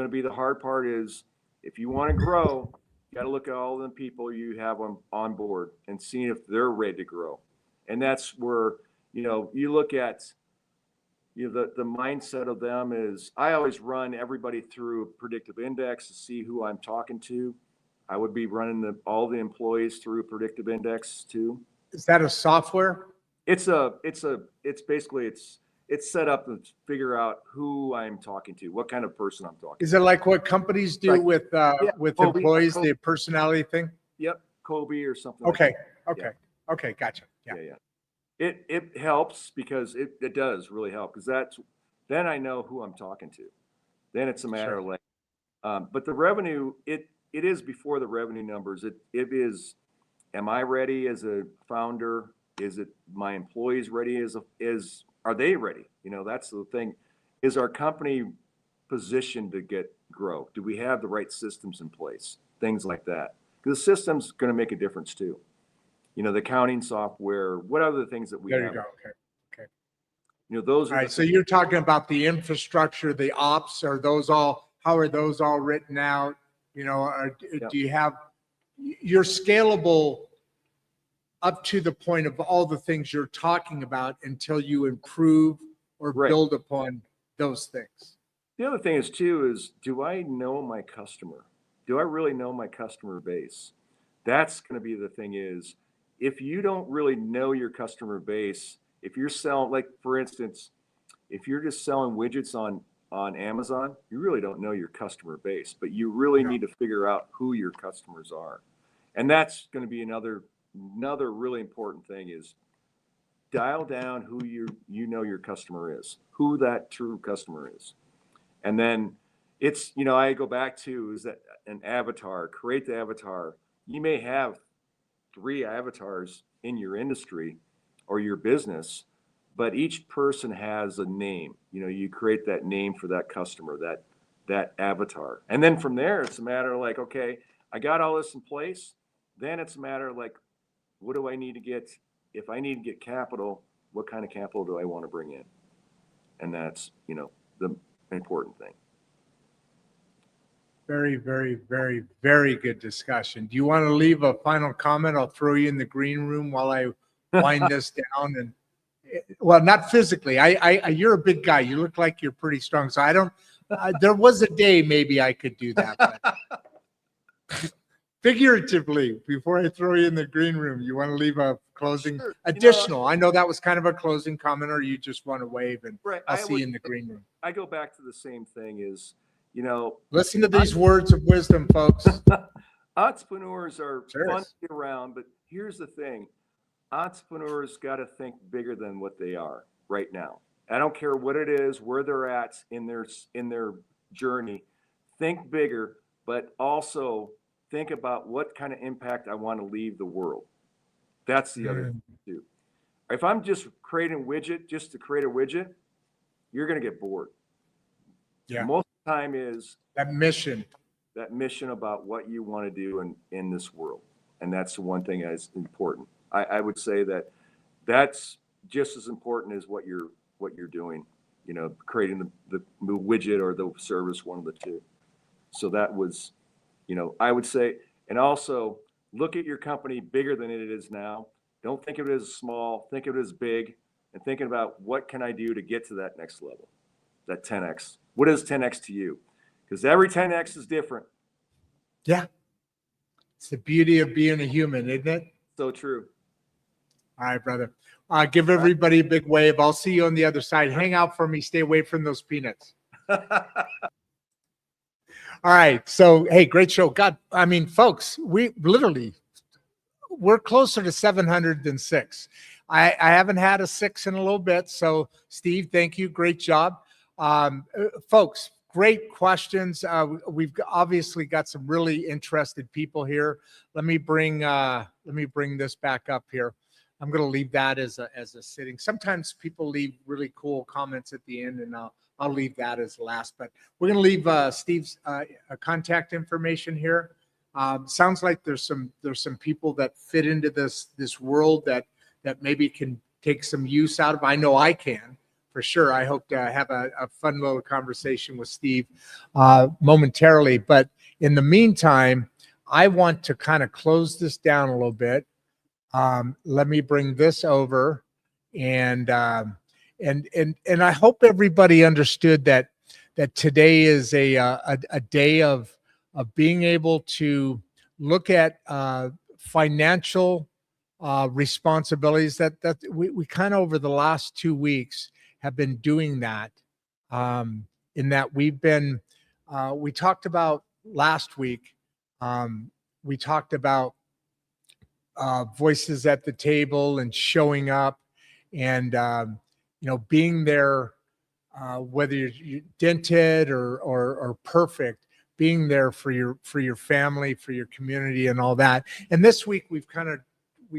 be the hard part is if you want to grow, you got to look at all the people you have on board and see if they're ready to grow. And that's where, you know, you look at, you know, the mindset of them is I always run everybody through a predictive index to see who I'm talking to. I would be running all the employees through a predictive index too. Is that a software? It's basically set up to figure out who I'm talking to, what kind of person I'm talking to. Is it like what companies do with Kobe, employees, the personality thing? Yep, Kobe or something. Okay, like okay, okay, gotcha. Yeah. It helps because it does really help because then I know who I'm talking to. Then it's a matter of like, but the revenue, it is before the revenue numbers. It is, am I ready as a founder? Is it my employees ready are they ready? You know, that's the thing. Is our company positioned to grow? Do we have the right systems in place? Things like that. Because the system's going to make a difference too. You know, the accounting software, what other things that we have? There you go. Okay. You know, those are all right. So you're talking about the infrastructure, the ops, how are those all written out? You know, do you have, you're scalable up to the point of all the things you're talking about until you improve or build upon those things. The other thing is too, do I know my customer? Do I really know my customer base? That's going to be the thing is, if you don't really know your customer base, if you're selling, like for instance, if you're just selling widgets on Amazon, you really don't know your customer base, but you really need to figure out who your customers are. And that's going to be another really important thing is dial down who you know your customer is, who that true customer is. And then it's, you know, I go back to is that an avatar, create the avatar. You may have 3 avatars in your industry or your business, but each person has a name. You know, you create that name for that customer, that avatar. And then from there, it's a matter of like, okay, I got all this in place. Then it's a matter of like, what do I need to get? If I need to get capital, what kind of capital do I want to bring in? And that's, you know, the important thing. Very, very, very, very good discussion. Do you want to leave a final comment? I'll throw you in the green room while I wind this down. And well, not physically. You're a big guy. You look like you're pretty strong. So I don't. There was a day maybe I could do that. But figuratively, before I throw you in the green room, you want to leave a closing additional? You know, I know that was kind of a closing comment, or you just want to wave and I'll see you in the green room. I go back to the same thing is, you know, listen to these words of wisdom, folks. Entrepreneurs are fun to be around, but here's the thing. Entrepreneurs got to think bigger than what they are right now. I don't care what it is, where they're at in their journey. Think bigger, but also think about what kind of impact I want to leave the world. That's the other thing too. If I'm just creating a widget just to create a widget, you're going to get bored. Yeah. Most of the time is that mission about what you want to do in this world. And that's the one thing that's important. I would say that that's just as important as what you're doing, creating the widget or the service, one of the two. So that was, I would say, and also look at your company bigger than it is now. Don't think of it as small, think of it as big, and thinking about what can I do to get to that next level, that 10X. What is 10X to you? Because every 10X is different. Yeah. It's the beauty of being a human, isn't it? So true. All right, brother. Give everybody a big wave. I'll see you on the other side. Hang out for me. Stay away from those peanuts. All right. So, hey, great show. God, I mean, folks, we're closer to 700 than 6. I haven't had a 6 in a little bit. So, Steve, thank you. Great job. Folks, great questions. We've obviously got some really interested people here. Let me bring this back up here. I'm going to leave that as a sitting. Sometimes people leave really cool comments at the end, and I'll leave that as last. But we're going to leave Steve's contact information here. Sounds like there's some people that fit into this world that maybe can take some use out of. I know I can, for sure. I hope to have a fun little conversation with Steve momentarily. But in the meantime, I want to kind of close this down a little bit. Let me bring this over, and I hope everybody understood that today is a day of being able to look at financial responsibilities that we kind of over the last 2 weeks have been doing that. In that we talked about last week. We talked about voices at the table and showing up, and being there, whether you're dented or perfect, being there for your family, for your community, and all that. And this week we've kind of but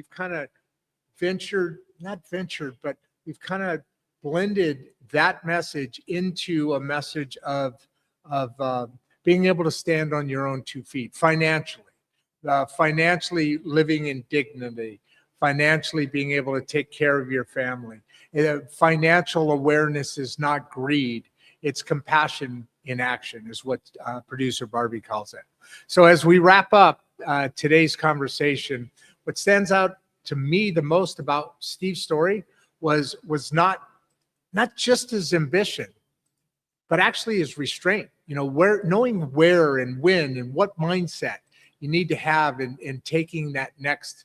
we've kind of blended that message into a message of being able to stand on your own 2 feet financially. Financially living in dignity, financially being able to take care of your family. Financial awareness is not greed, it's compassion in action, is what producer Barbie calls it. So as we wrap up today's conversation, what stands out to me the most about Steve's story was not just his ambition, but actually his restraint. Knowing where and when and what mindset you need to have in taking that 10X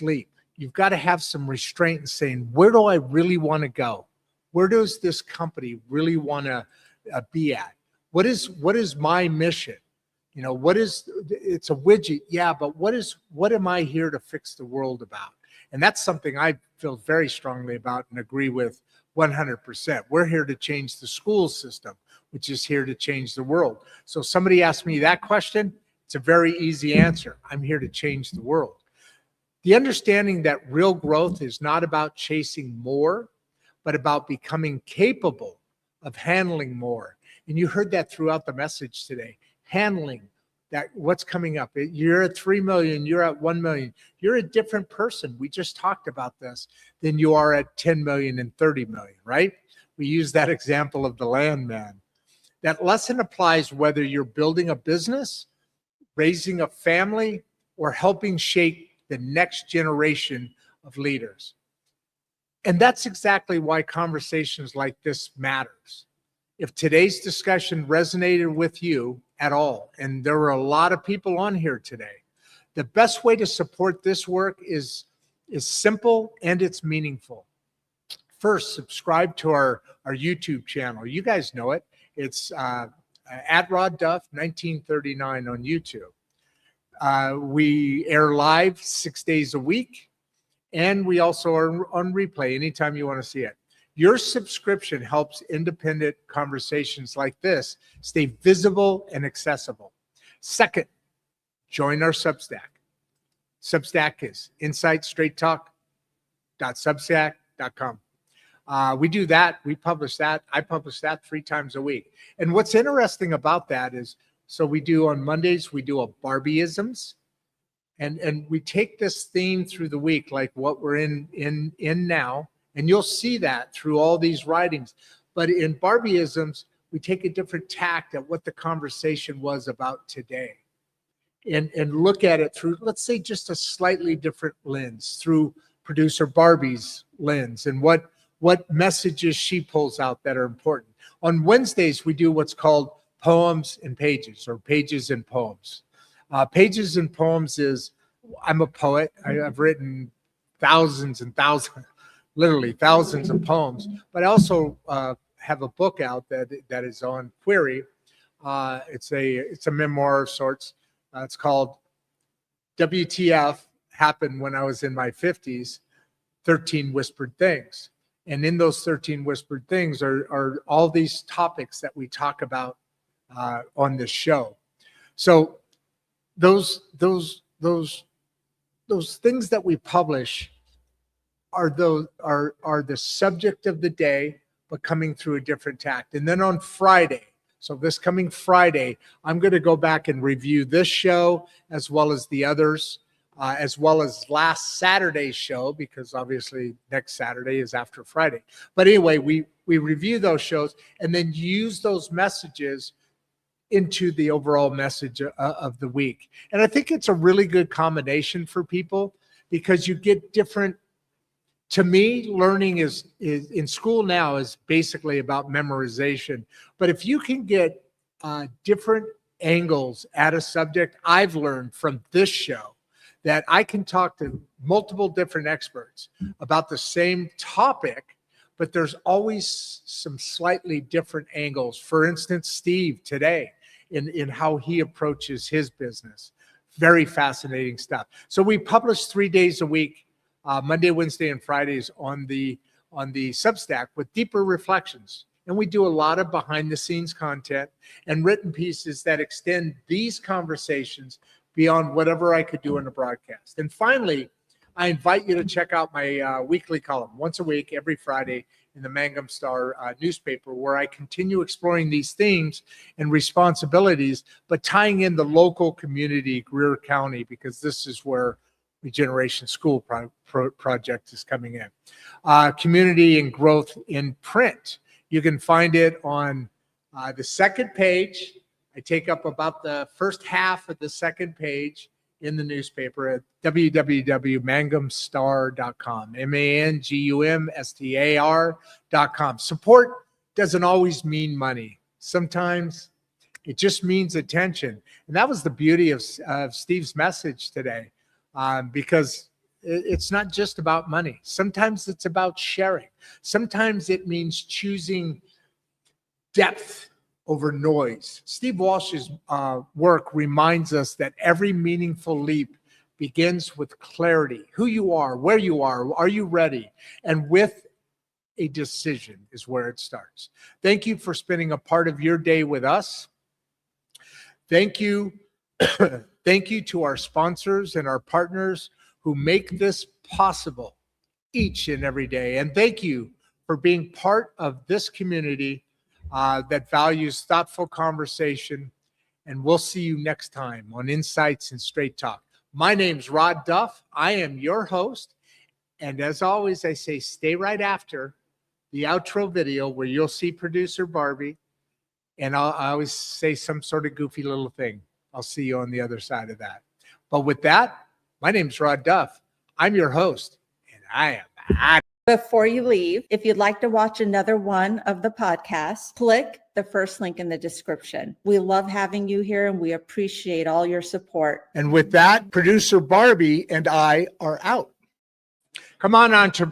leap. You've got to have some restraint in saying, where do I really want to go? Where does this company really want to be at? What is my mission? It's a widget, yeah, but what am I here to fix the world about? And that's something I feel very strongly about and agree with 100%. We're here to change the school system, which is here to change the world. So somebody asked me that question, it's a very easy answer. I'm here to change the world. The understanding that real growth is not about chasing more, but about becoming capable of handling more. And you heard that throughout the message today, handling that what's coming up. You're at 3 million, you're at 1 million. You're a different person. We just talked about this than you are at 10 million and 30 million, right? We use that example of the landman. That lesson applies whether you're building a business, raising a family, or helping shape the next generation of leaders. And that's exactly why conversations like this matters. If today's discussion resonated with you at all, and there were a lot of people on here today, the best way to support this work is simple and it's meaningful. First, subscribe to our YouTube channel. You guys know it. It's at Rod Duff 1939 on YouTube. We air live 6 days a week, and we also are on replay anytime you want to see it. Your subscription helps independent conversations like this stay visible and accessible. Second, join our Substack. Substack is insightstraighttalk.substack.com. We do that. We publish that. I publish that 3 times a week. And what's interesting about that is So we do on Mondays, we do a Barbieisms. And we take this theme through the week, like what we're in now. And you'll see that through all these writings. But in Barbieisms, we take a different tact at what the conversation was about today. And look at it through, let's say, just a slightly different lens, through producer Barbie's lens, and what messages she pulls out that are important. On Wednesdays, we do what's called Poems and Pages, or Pages and Poems. Pages and Poems is, I'm a poet. I've written thousands and thousands, literally thousands of poems, but I also have a book out that is on query. It's a memoir of sorts. It's called WTF Happened When I Was in My 50s, 13 Whispered Things. And in those 13 whispered things are all these topics that we talk about on this show. So those things that we publish are the subject of the day, but coming through a different tact. And then on Friday, so this coming Friday, I'm going to go back and review this show as well as the others, as well as last Saturday's show, because obviously next Saturday is after Friday. But anyway, we review those shows and then use those messages into the overall message of the week. And I think it's a really good combination for people, because you get different. To me, learning is in school now is basically about memorization. But if you can get different angles at a subject, I've learned from this show that I can talk to multiple different experts about the same topic, but there's always some slightly different angles. For instance, Steve today, in how he approaches his business. Very fascinating stuff. So we publish 3 days a week, Monday, Wednesday, and Fridays on the Substack with deeper reflections. And we do a lot of behind the scenes content and written pieces that extend these conversations beyond whatever I could do in a broadcast. And finally, I invite you to check out my weekly column once a week, every Friday, in the Mangum Star newspaper, where I continue exploring these themes and responsibilities, but tying in the local community, Greer County, because this is where Regeneration School project is coming in. Community and growth in print. You can find it on the second page. I take up about the first half of the second page in the newspaper at www.mangumstar.com, MANGUMSTAR.com. Support doesn't always mean money. Sometimes it just means attention. And that was the beauty of Steve's message today, because it's not just about money. Sometimes it's about sharing. Sometimes it means choosing depth over noise. Steve Walsh's work reminds us that every meaningful leap begins with clarity. Who you are, where you are you ready? And with a decision is where it starts. Thank you for spending a part of your day with us. Thank you. Thank you to our sponsors and our partners who make this possible each and every day. And thank you for being part of this community that values thoughtful conversation. And we'll see you next time on Insights and Straight Talk. My name's Rod Duff. I am your host. And as always, I say stay right after the outro video where you'll see producer Barbie. And I always say some sort of goofy little thing. I'll see you on the other side of that. But with that, my name's Rod Duff. I'm your host, and I am out. Before you leave, if you'd like to watch another one of the podcasts, click the first link in the description. We love having you here, and we appreciate all your support. And with that, producer Barbie and I are out. Come on, entrepreneur.